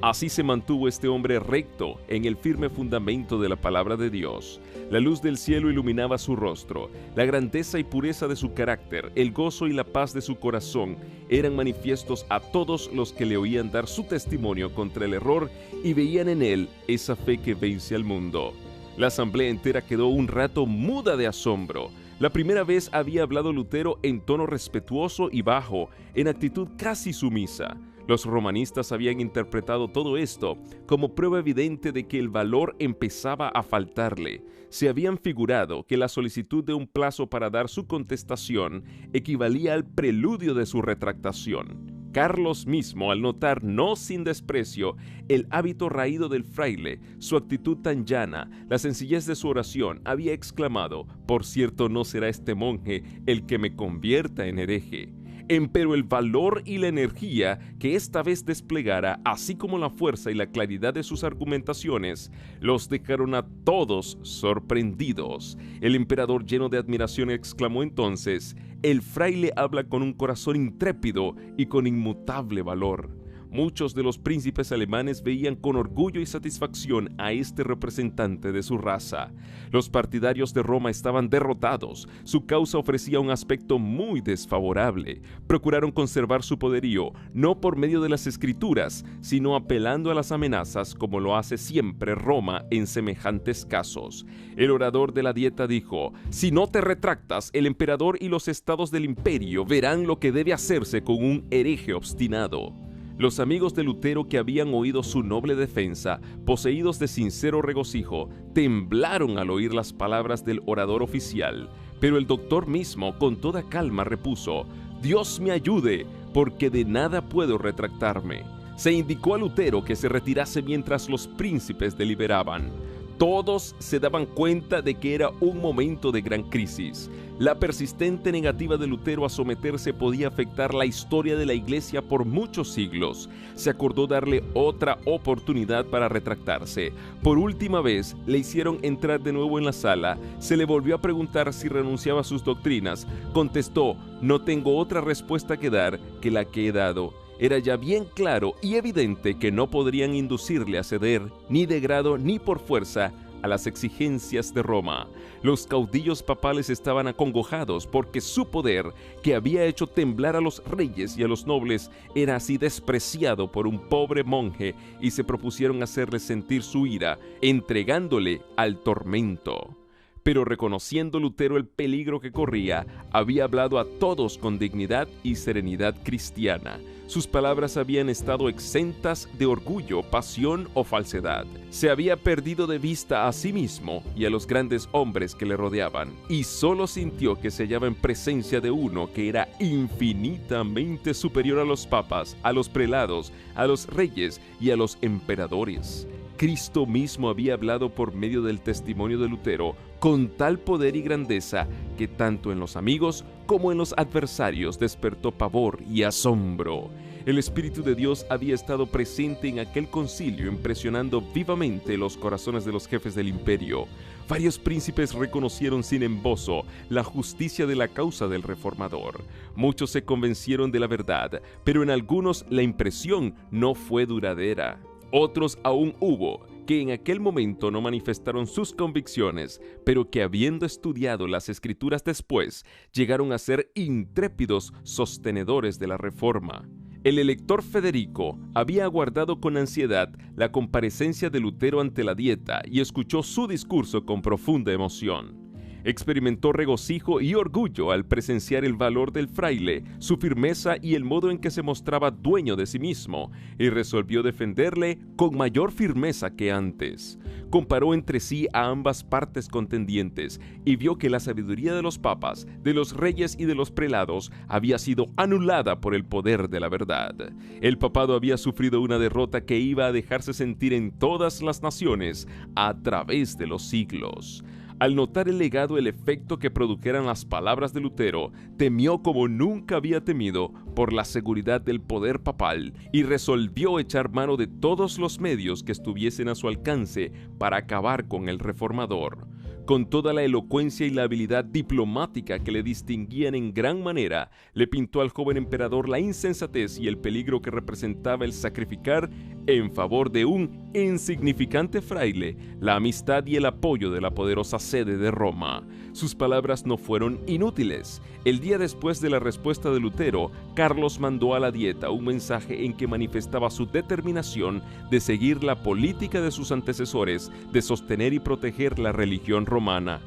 Speaker 1: Así se mantuvo este hombre recto en el firme fundamento de la palabra de Dios. La luz del cielo iluminaba su rostro, la grandeza y pureza de su carácter, el gozo y la paz de su corazón eran manifiestos a todos los que le oían dar su testimonio contra el error y veían en él esa fe que vence al mundo. La asamblea entera quedó un rato muda de asombro. La primera vez había hablado Lutero en tono respetuoso y bajo, en actitud casi sumisa. Los romanistas habían interpretado todo esto como prueba evidente de que el valor empezaba a faltarle. Se habían figurado que la solicitud de un plazo para dar su contestación equivalía al preludio de su retractación. Carlos mismo, al notar no sin desprecio el hábito raído del fraile, su actitud tan llana, la sencillez de su oración, había exclamado: «Por cierto, no será este monje el que me convierta en hereje». Empero el valor y la energía que esta vez desplegara, así como la fuerza y la claridad de sus argumentaciones, los dejaron a todos sorprendidos. El emperador, lleno de admiración, exclamó entonces: «El fraile habla con un corazón intrépido y con inmutable valor». Muchos de los príncipes alemanes veían con orgullo y satisfacción a este representante de su raza. Los partidarios de Roma estaban derrotados, su causa ofrecía un aspecto muy desfavorable. Procuraron conservar su poderío, no por medio de las escrituras, sino apelando a las amenazas, como lo hace siempre Roma en semejantes casos. El orador de la Dieta dijo: «Si no te retractas, el emperador y los estados del imperio verán lo que debe hacerse con un hereje obstinado». Los amigos de Lutero, que habían oído su noble defensa, poseídos de sincero regocijo, temblaron al oír las palabras del orador oficial. Pero el doctor mismo, con toda calma, repuso: «Dios me ayude, porque de nada puedo retractarme». Se indicó a Lutero que se retirase mientras los príncipes deliberaban. Todos se daban cuenta de que era un momento de gran crisis. La persistente negativa de Lutero a someterse podía afectar la historia de la Iglesia por muchos siglos. Se acordó darle otra oportunidad para retractarse. Por última vez le hicieron entrar de nuevo en la sala. Se le volvió a preguntar si renunciaba a sus doctrinas. Contestó: «No tengo otra respuesta que dar que la que he dado». Era ya bien claro y evidente que no podrían inducirle a ceder, ni de grado ni por fuerza, a las exigencias de Roma. Los caudillos papales estaban acongojados porque su poder, que había hecho temblar a los reyes y a los nobles, era así despreciado por un pobre monje, y se propusieron hacerle sentir su ira, entregándole al tormento. Pero reconociendo Lutero el peligro que corría, había hablado a todos con dignidad y serenidad cristiana. Sus palabras habían estado exentas de orgullo, pasión o falsedad. Se había perdido de vista a sí mismo y a los grandes hombres que le rodeaban, y solo sintió que se hallaba en presencia de uno que era infinitamente superior a los papas, a los prelados, a los reyes y a los emperadores. Cristo mismo había hablado por medio del testimonio de Lutero con tal poder y grandeza que tanto en los amigos como en los adversarios despertó pavor y asombro. El Espíritu de Dios había estado presente en aquel concilio, impresionando vivamente los corazones de los jefes del imperio. Varios príncipes reconocieron sin embozo la justicia de la causa del reformador. Muchos se convencieron de la verdad, pero en algunos la impresión no fue duradera. Otros aún hubo que en aquel momento no manifestaron sus convicciones, pero que habiendo estudiado las Escrituras después, llegaron a ser intrépidos sostenedores de la Reforma. El elector Federico había aguardado con ansiedad la comparecencia de Lutero ante la Dieta y escuchó su discurso con profunda emoción. Experimentó regocijo y orgullo al presenciar el valor del fraile, su firmeza y el modo en que se mostraba dueño de sí mismo, y resolvió defenderle con mayor firmeza que antes. Comparó entre sí a ambas partes contendientes y vio que la sabiduría de los papas, de los reyes y de los prelados había sido anulada por el poder de la verdad. El papado había sufrido una derrota que iba a dejarse sentir en todas las naciones a través de los siglos. Al notar el legado el efecto que produjeran las palabras de Lutero, temió como nunca había temido por la seguridad del poder papal y resolvió echar mano de todos los medios que estuviesen a su alcance para acabar con el reformador. Con toda la elocuencia y la habilidad diplomática que le distinguían en gran manera, le pintó al joven emperador la insensatez y el peligro que representaba el sacrificar en favor de un insignificante fraile la amistad y el apoyo de la poderosa sede de Roma. Sus palabras no fueron inútiles. El día después de la respuesta de Lutero, Carlos mandó a la Dieta un mensaje en que manifestaba su determinación de seguir la política de sus antecesores, de sostener y proteger la religión romana.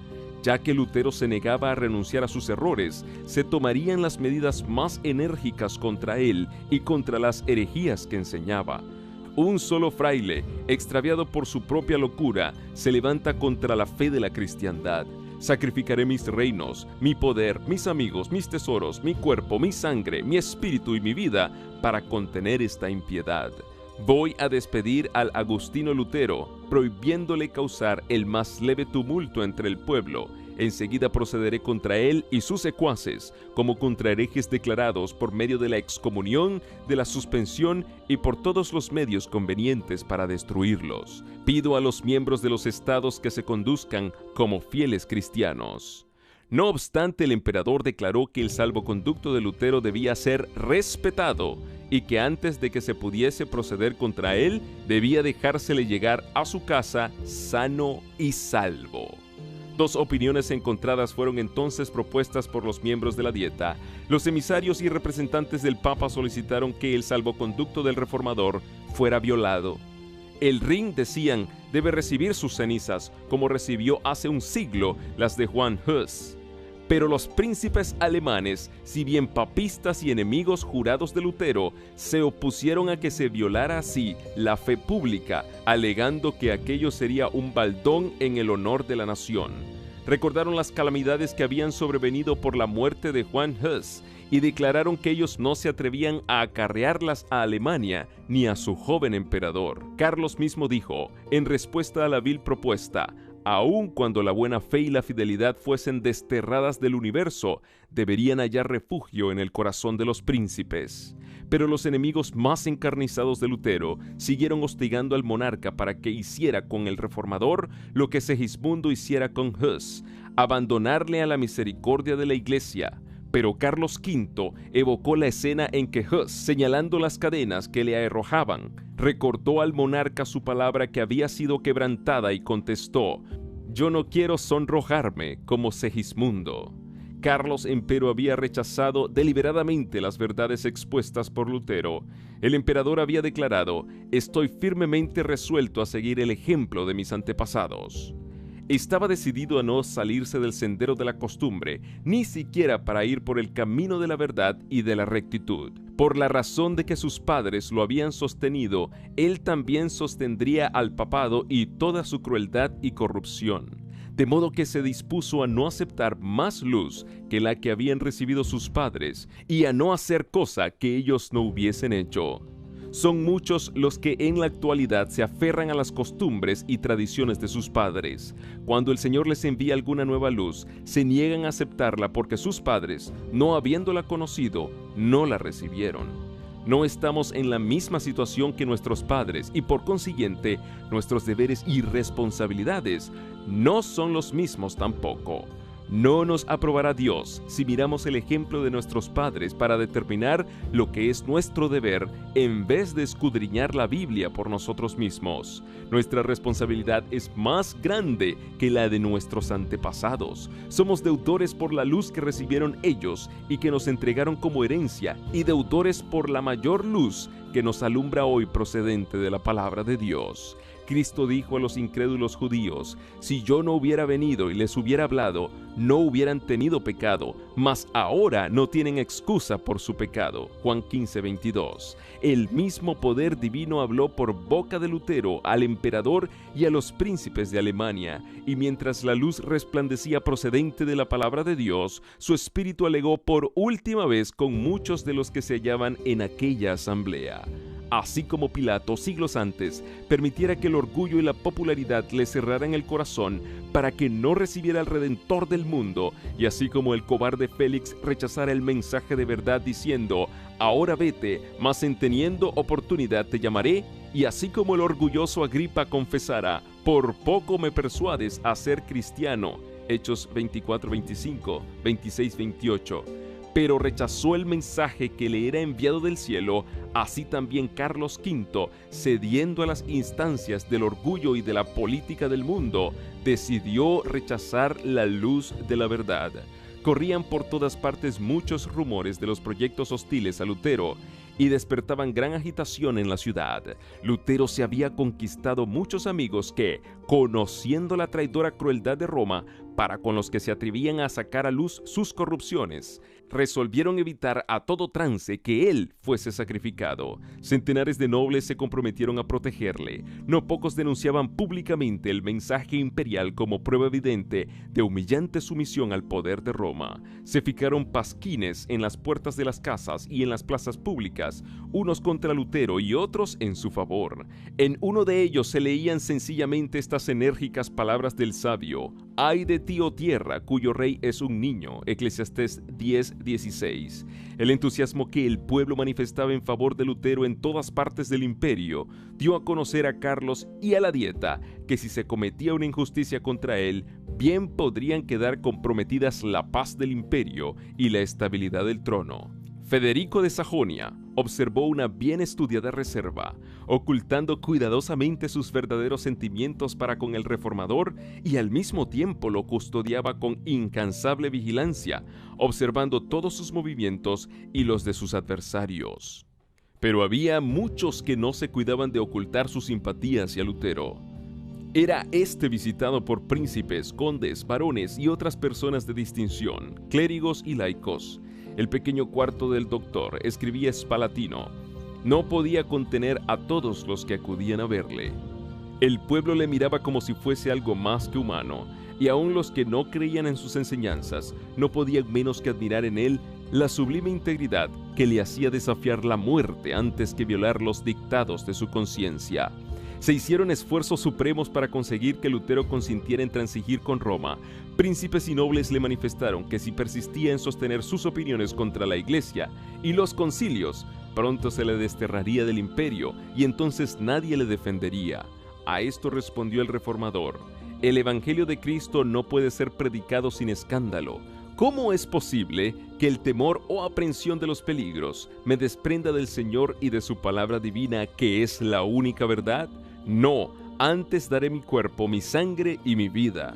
Speaker 1: Ya que Lutero se negaba a renunciar a sus errores, se tomarían las medidas más enérgicas contra él y contra las herejías que enseñaba. Un solo fraile, extraviado por su propia locura, se levanta contra la fe de la cristiandad. Sacrificaré mis reinos, mi poder, mis amigos, mis tesoros, mi cuerpo, mi sangre, mi espíritu y mi vida para contener esta impiedad. Voy a despedir al agustino Lutero, prohibiéndole causar el más leve tumulto entre el pueblo. Enseguida procederé contra él y sus secuaces, como contra herejes declarados por medio de la excomunión, de la suspensión y por todos los medios convenientes para destruirlos. Pido a los miembros de los estados que se conduzcan como fieles cristianos. No obstante, el emperador declaró que el salvoconducto de Lutero debía ser respetado y que antes de que se pudiese proceder contra él, debía dejársele llegar a su casa sano y salvo. Dos opiniones encontradas fueron entonces propuestas por los miembros de la Dieta. Los emisarios y representantes del Papa solicitaron que el salvoconducto del reformador fuera violado. El Rin, decían, debe recibir sus cenizas, como recibió hace un siglo las de Juan Hus. Pero los príncipes alemanes, si bien papistas y enemigos jurados de Lutero, se opusieron a que se violara así la fe pública, alegando que aquello sería un baldón en el honor de la nación. Recordaron las calamidades que habían sobrevenido por la muerte de Juan Hus y declararon que ellos no se atrevían a acarrearlas a Alemania ni a su joven emperador. Carlos mismo dijo, en respuesta a la vil propuesta: aun cuando la buena fe y la fidelidad fuesen desterradas del universo, deberían hallar refugio en el corazón de los príncipes. Pero los enemigos más encarnizados de Lutero siguieron hostigando al monarca para que hiciera con el reformador lo que Segismundo hiciera con Hus, abandonarle a la misericordia de la Iglesia. Pero Carlos V evocó la escena en que Hus, señalando las cadenas que le arrojaban, recordó al monarca su palabra que había sido quebrantada y contestó: «Yo no quiero sonrojarme como Segismundo». Carlos, empero, había rechazado deliberadamente las verdades expuestas por Lutero. El emperador había declarado: «Estoy firmemente resuelto a seguir el ejemplo de mis antepasados». Estaba decidido a no salirse del sendero de la costumbre, ni siquiera para ir por el camino de la verdad y de la rectitud. Por la razón de que sus padres lo habían sostenido, él también sostendría al papado y toda su crueldad y corrupción. De modo que se dispuso a no aceptar más luz que la que habían recibido sus padres y a no hacer cosa que ellos no hubiesen hecho. Son muchos los que en la actualidad se aferran a las costumbres y tradiciones de sus padres. Cuando el Señor les envía alguna nueva luz, se niegan a aceptarla porque sus padres, no habiéndola conocido, no la recibieron. No estamos en la misma situación que nuestros padres y por consiguiente, nuestros deberes y responsabilidades no son los mismos tampoco. No nos aprobará Dios si miramos el ejemplo de nuestros padres para determinar lo que es nuestro deber en vez de escudriñar la Biblia por nosotros mismos. Nuestra responsabilidad es más grande que la de nuestros antepasados. Somos deudores por la luz que recibieron ellos y que nos entregaron como herencia, y deudores por la mayor luz que nos alumbra hoy procedente de la palabra de Dios. Cristo dijo a los incrédulos judíos: si yo no hubiera venido y les hubiera hablado, no hubieran tenido pecado, mas ahora no tienen excusa por su pecado. Juan 15:22. El mismo poder divino habló por boca de Lutero al emperador y a los príncipes de Alemania, y mientras la luz resplandecía procedente de la palabra de Dios, su espíritu alegó por última vez con muchos de los que se hallaban en aquella asamblea. Así como Pilato, siglos antes, permitiera que el orgullo y la popularidad le cerraran el corazón para que no recibiera al Redentor del mundo, y así como el cobarde Félix rechazara el mensaje de verdad diciendo: ahora vete, mas en teniendo oportunidad te llamaré, y así como el orgulloso Agripa confesara: por poco me persuades a ser cristiano, Hechos 24:25, 26:28, pero rechazó el mensaje que le era enviado del cielo, así también Carlos V, cediendo a las instancias del orgullo y de la política del mundo, decidió rechazar la luz de la verdad. Corrían por todas partes muchos rumores de los proyectos hostiles a Lutero y despertaban gran agitación en la ciudad. Lutero se había conquistado muchos amigos que, conociendo la traidora crueldad de Roma, para con los que se atrevían a sacar a luz sus corrupciones, resolvieron evitar a todo trance que él fuese sacrificado. Centenares de nobles se comprometieron a protegerle. No pocos denunciaban públicamente el mensaje imperial como prueba evidente de humillante sumisión al poder de Roma. Se fijaron pasquines en las puertas de las casas y en las plazas públicas, unos contra Lutero y otros en su favor. En uno de ellos se leían sencillamente estas enérgicas palabras del sabio: «Ay de ti, oh tierra, cuyo rey es un niño», Eclesiastés 10:16. El entusiasmo que el pueblo manifestaba en favor de Lutero en todas partes del imperio dio a conocer a Carlos y a la Dieta que si se cometía una injusticia contra él, bien podrían quedar comprometidas la paz del imperio y la estabilidad del trono. Federico de Sajonia observó una bien estudiada reserva, ocultando cuidadosamente sus verdaderos sentimientos para con el reformador, y al mismo tiempo lo custodiaba con incansable vigilancia, observando todos sus movimientos y los de sus adversarios. Pero había muchos que no se cuidaban de ocultar sus simpatías hacia Lutero. Era este visitado por príncipes, condes, varones y otras personas de distinción, clérigos y laicos. El pequeño cuarto del doctor, escribía Spalatino, no podía contener a todos los que acudían a verle. El pueblo le miraba como si fuese algo más que humano, y aun los que no creían en sus enseñanzas no podían menos que admirar en él la sublime integridad que le hacía desafiar la muerte antes que violar los dictados de su conciencia. Se hicieron esfuerzos supremos para conseguir que Lutero consintiera en transigir con Roma. Príncipes y nobles le manifestaron que si persistía en sostener sus opiniones contra la Iglesia y los concilios, pronto se le desterraría del imperio y entonces nadie le defendería. A esto respondió el reformador: el Evangelio de Cristo no puede ser predicado sin escándalo. ¿Cómo es posible que el temor o aprensión de los peligros me desprenda del Señor y de su palabra divina, que es la única verdad? No, antes daré mi cuerpo, mi sangre y mi vida.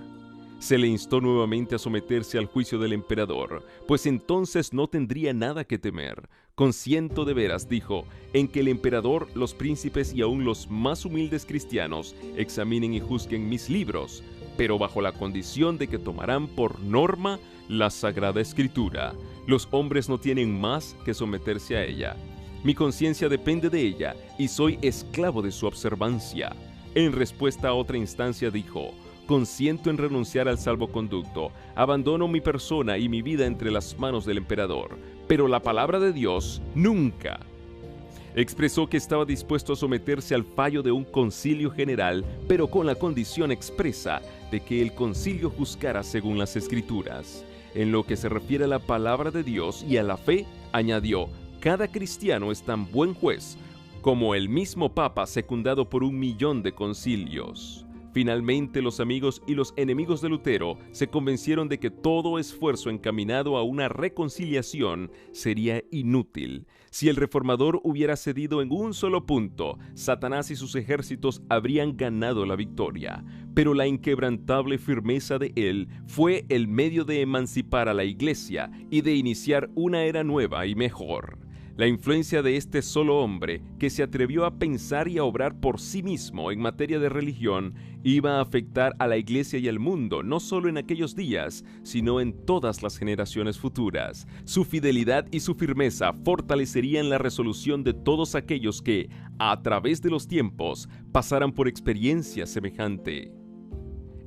Speaker 1: Se le instó nuevamente a someterse al juicio del emperador, pues entonces no tendría nada que temer. Consiento de veras, dijo, en que el emperador, los príncipes y aun los más humildes cristianos examinen y juzguen mis libros, pero bajo la condición de que tomarán por norma la Sagrada Escritura. Los hombres no tienen más que someterse a ella. Mi conciencia depende de ella y soy esclavo de su observancia. En respuesta a otra instancia dijo: consiento en renunciar al salvoconducto, abandono mi persona y mi vida entre las manos del emperador, pero la palabra de Dios nunca. Expresó que estaba dispuesto a someterse al fallo de un concilio general, pero con la condición expresa de que el concilio juzgara según las Escrituras. En lo que se refiere a la palabra de Dios y a la fe, añadió: cada cristiano es tan buen juez como el mismo Papa secundado por 1.000.000 de concilios. Finalmente, los amigos y los enemigos de Lutero se convencieron de que todo esfuerzo encaminado a una reconciliación sería inútil. Si el reformador hubiera cedido en un solo punto, Satanás y sus ejércitos habrían ganado la victoria. Pero la inquebrantable firmeza de él fue el medio de emancipar a la Iglesia y de iniciar una era nueva y mejor. La influencia de este solo hombre, que se atrevió a pensar y a obrar por sí mismo en materia de religión, iba a afectar a la Iglesia y al mundo, no solo en aquellos días, sino en todas las generaciones futuras. Su fidelidad y su firmeza fortalecerían la resolución de todos aquellos que, a través de los tiempos, pasaran por experiencia semejante.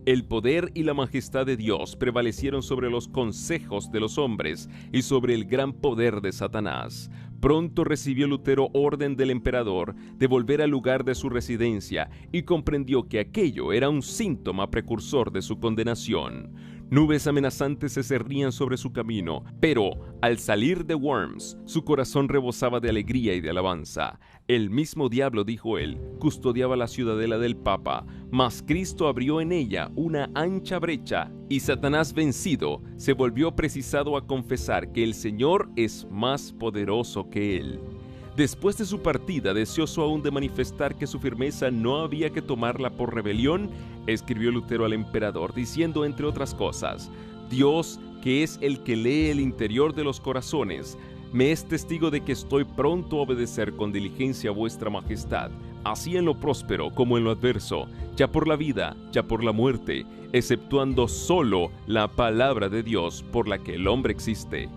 Speaker 1: El poder y la majestad de Dios prevalecieron sobre los consejos de los hombres y sobre el gran poder de Satanás. Pronto recibió Lutero orden del emperador de volver al lugar de su residencia y comprendió que aquello era un síntoma precursor de su condenación. Nubes amenazantes se cernían sobre su camino, pero al salir de Worms, su corazón rebosaba de alegría y de alabanza. El mismo diablo, dijo él, custodiaba la ciudadela del Papa, mas Cristo abrió en ella una ancha brecha, y Satanás vencido se volvió precisado a confesar que el Señor es más poderoso que él. Después de su partida, deseoso aún de manifestar que su firmeza no había que tomarla por rebelión, escribió Lutero al emperador, diciendo entre otras cosas: Dios, que es el que lee el interior de los corazones, me es testigo de que estoy pronto a obedecer con diligencia a vuestra majestad, así en lo próspero como en lo adverso, ya por la vida, ya por la muerte, exceptuando solo la palabra de Dios por la que el hombre existe.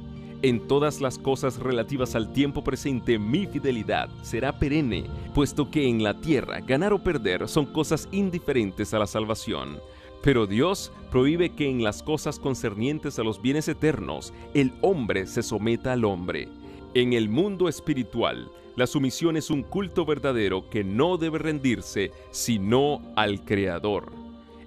Speaker 1: En todas las cosas relativas al tiempo presente, mi fidelidad será perenne, puesto que en la tierra ganar o perder son cosas indiferentes a la salvación. Pero Dios prohíbe que en las cosas concernientes a los bienes eternos, el hombre se someta al hombre. En el mundo espiritual, la sumisión es un culto verdadero que no debe rendirse sino al Creador.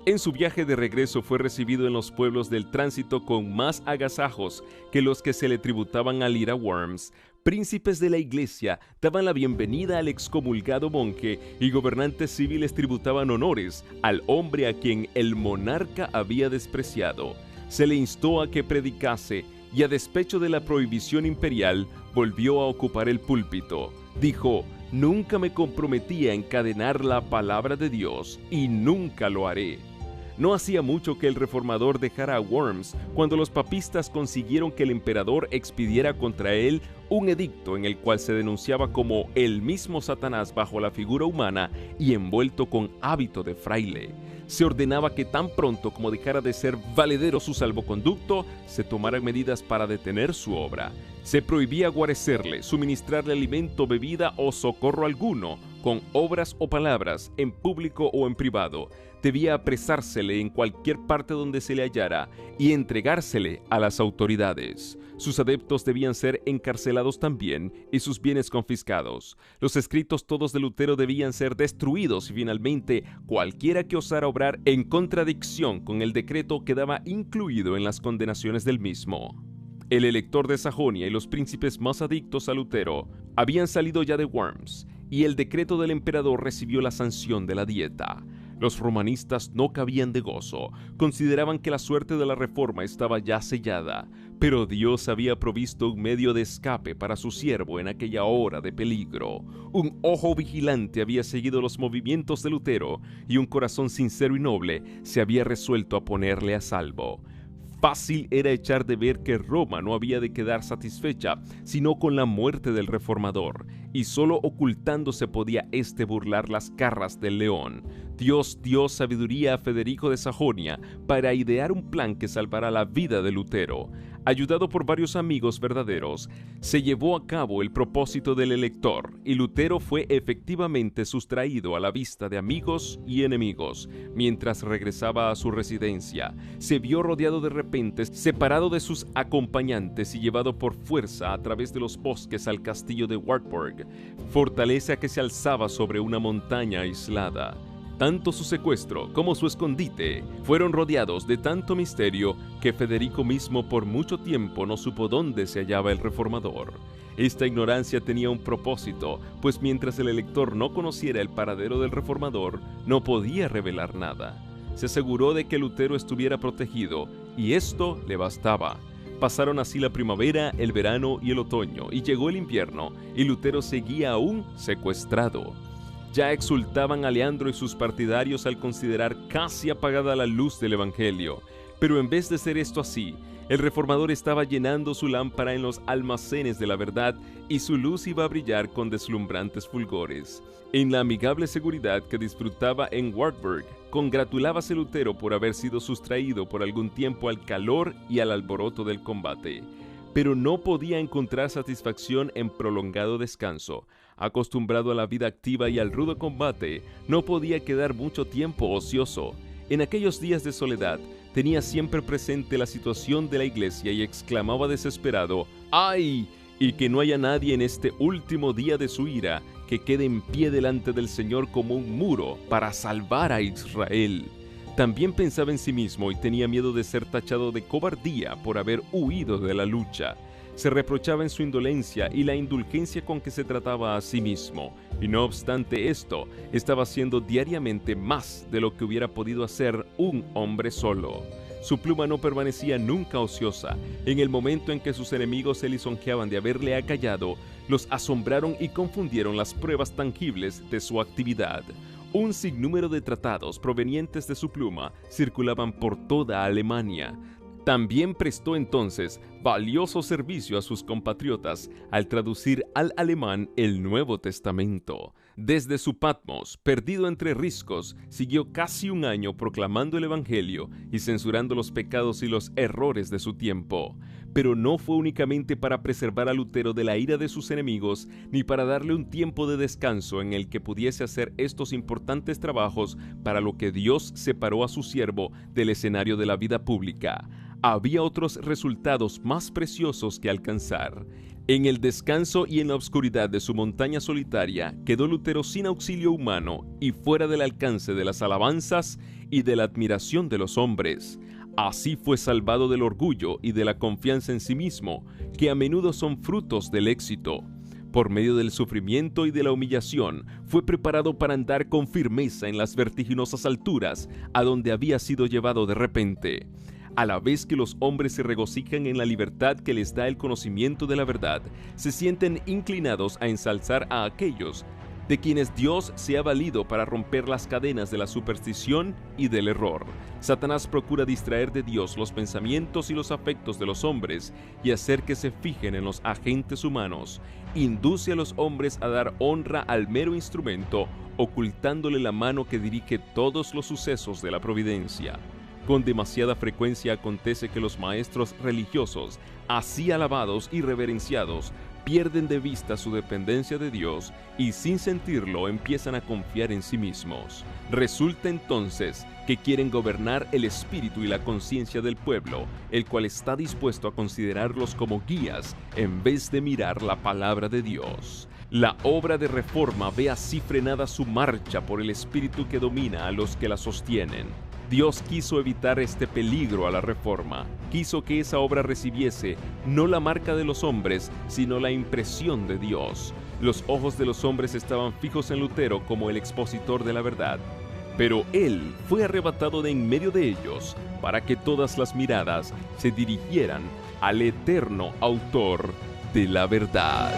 Speaker 1: En su viaje de regreso fue recibido en los pueblos del tránsito con más agasajos que los que se le tributaban al ir a Worms. Príncipes de la iglesia daban la bienvenida al excomulgado monje y gobernantes civiles tributaban honores al hombre a quien el monarca había despreciado. Se le instó a que predicase y, a despecho de la prohibición imperial, volvió a ocupar el púlpito. Dijo: «Nunca me comprometí a encadenar la palabra de Dios y nunca lo haré». No hacía mucho que el reformador dejara a Worms cuando los papistas consiguieron que el emperador expidiera contra él un edicto en el cual se denunciaba como el mismo Satanás bajo la figura humana y envuelto con hábito de fraile. Se ordenaba que tan pronto como dejara de ser valedero su salvoconducto, se tomaran medidas para detener su obra. Se prohibía guarecerle, suministrarle alimento, bebida o socorro alguno, con obras o palabras, en público o en privado. Debía apresársele en cualquier parte donde se le hallara y entregársele a las autoridades. Sus adeptos debían ser encarcelados también y sus bienes confiscados. Los escritos todos de Lutero debían ser destruidos y finalmente cualquiera que osara obrar en contradicción con el decreto quedaba incluido en las condenaciones del mismo. El elector de Sajonia y los príncipes más adictos a Lutero habían salido ya de Worms y el decreto del emperador recibió la sanción de la dieta. Los romanistas no cabían de gozo, consideraban que la suerte de la reforma estaba ya sellada, pero Dios había provisto un medio de escape para su siervo en aquella hora de peligro. Un ojo vigilante había seguido los movimientos de Lutero y un corazón sincero y noble se había resuelto a ponerle a salvo. Fácil era echar de ver que Roma no había de quedar satisfecha sino con la muerte del reformador, y solo ocultándose podía éste burlar las garras del león. Dios dio sabiduría a Federico de Sajonia para idear un plan que salvara la vida de Lutero. Ayudado por varios amigos verdaderos, se llevó a cabo el propósito del elector, y Lutero fue efectivamente sustraído a la vista de amigos y enemigos. Mientras regresaba a su residencia, se vio rodeado de repente, separado de sus acompañantes y llevado por fuerza a través de los bosques al castillo de Wartburg, fortaleza que se alzaba sobre una montaña aislada. Tanto su secuestro como su escondite fueron rodeados de tanto misterio que Federico mismo por mucho tiempo no supo dónde se hallaba el reformador. Esta ignorancia tenía un propósito, pues mientras el elector no conociera el paradero del reformador, no podía revelar nada. Se aseguró de que Lutero estuviera protegido, y esto le bastaba. Pasaron así la primavera, el verano y el otoño, y llegó el invierno, y Lutero seguía aún secuestrado. Ya exultaban a Leandro y sus partidarios al considerar casi apagada la luz del Evangelio. Pero en vez de ser esto así, el reformador estaba llenando su lámpara en los almacenes de la verdad y su luz iba a brillar con deslumbrantes fulgores. En la amigable seguridad que disfrutaba en Wartburg, congratulábase Lutero por haber sido sustraído por algún tiempo al calor y al alboroto del combate. Pero no podía encontrar satisfacción en prolongado descanso. Acostumbrado a la vida activa y al rudo combate, no podía quedar mucho tiempo ocioso. En aquellos días de soledad, tenía siempre presente la situación de la iglesia y exclamaba desesperado: ¡ay! Y que no haya nadie en este último día de su ira que quede en pie delante del Señor como un muro para salvar a Israel. También pensaba en sí mismo y tenía miedo de ser tachado de cobardía por haber huido de la lucha. Se reprochaba en su indolencia y la indulgencia con que se trataba a sí mismo, y no obstante esto, estaba haciendo diariamente más de lo que hubiera podido hacer un hombre solo. Su pluma no permanecía nunca ociosa. En el momento en que sus enemigos se lisonjeaban de haberle acallado, los asombraron y confundieron las pruebas tangibles de su actividad. Un sinnúmero de tratados provenientes de su pluma circulaban por toda Alemania. También prestó entonces valioso servicio a sus compatriotas al traducir al alemán el Nuevo Testamento. Desde su Patmos, perdido entre riscos, siguió casi un año proclamando el Evangelio y censurando los pecados y los errores de su tiempo. Pero no fue únicamente para preservar a Lutero de la ira de sus enemigos, ni para darle un tiempo de descanso en el que pudiese hacer estos importantes trabajos para lo que Dios separó a su siervo del escenario de la vida pública. Había otros resultados más preciosos que alcanzar. En el descanso y en la oscuridad de su montaña solitaria, quedó Lutero sin auxilio humano y fuera del alcance de las alabanzas y de la admiración de los hombres. Así fue salvado del orgullo y de la confianza en sí mismo, que a menudo son frutos del éxito. Por medio del sufrimiento y de la humillación, fue preparado para andar con firmeza en las vertiginosas alturas a donde había sido llevado de repente. A la vez que los hombres se regocijan en la libertad que les da el conocimiento de la verdad, se sienten inclinados a ensalzar a aquellos de quienes Dios se ha valido para romper las cadenas de la superstición y del error. Satanás procura distraer de Dios los pensamientos y los afectos de los hombres y hacer que se fijen en los agentes humanos. Induce a los hombres a dar honra al mero instrumento, ocultándole la mano que dirige todos los sucesos de la providencia. Con demasiada frecuencia acontece que los maestros religiosos, así alabados y reverenciados, pierden de vista su dependencia de Dios y sin sentirlo empiezan a confiar en sí mismos. Resulta entonces que quieren gobernar el espíritu y la conciencia del pueblo, el cual está dispuesto a considerarlos como guías en vez de mirar la palabra de Dios. La obra de reforma ve así frenada su marcha por el espíritu que domina a los que la sostienen. Dios quiso evitar este peligro a la reforma. Quiso que esa obra recibiese no la marca de los hombres, sino la impresión de Dios. Los ojos de los hombres estaban fijos en Lutero como el expositor de la verdad. Pero él fue arrebatado de en medio de ellos para que todas las miradas se dirigieran al eterno autor de la verdad.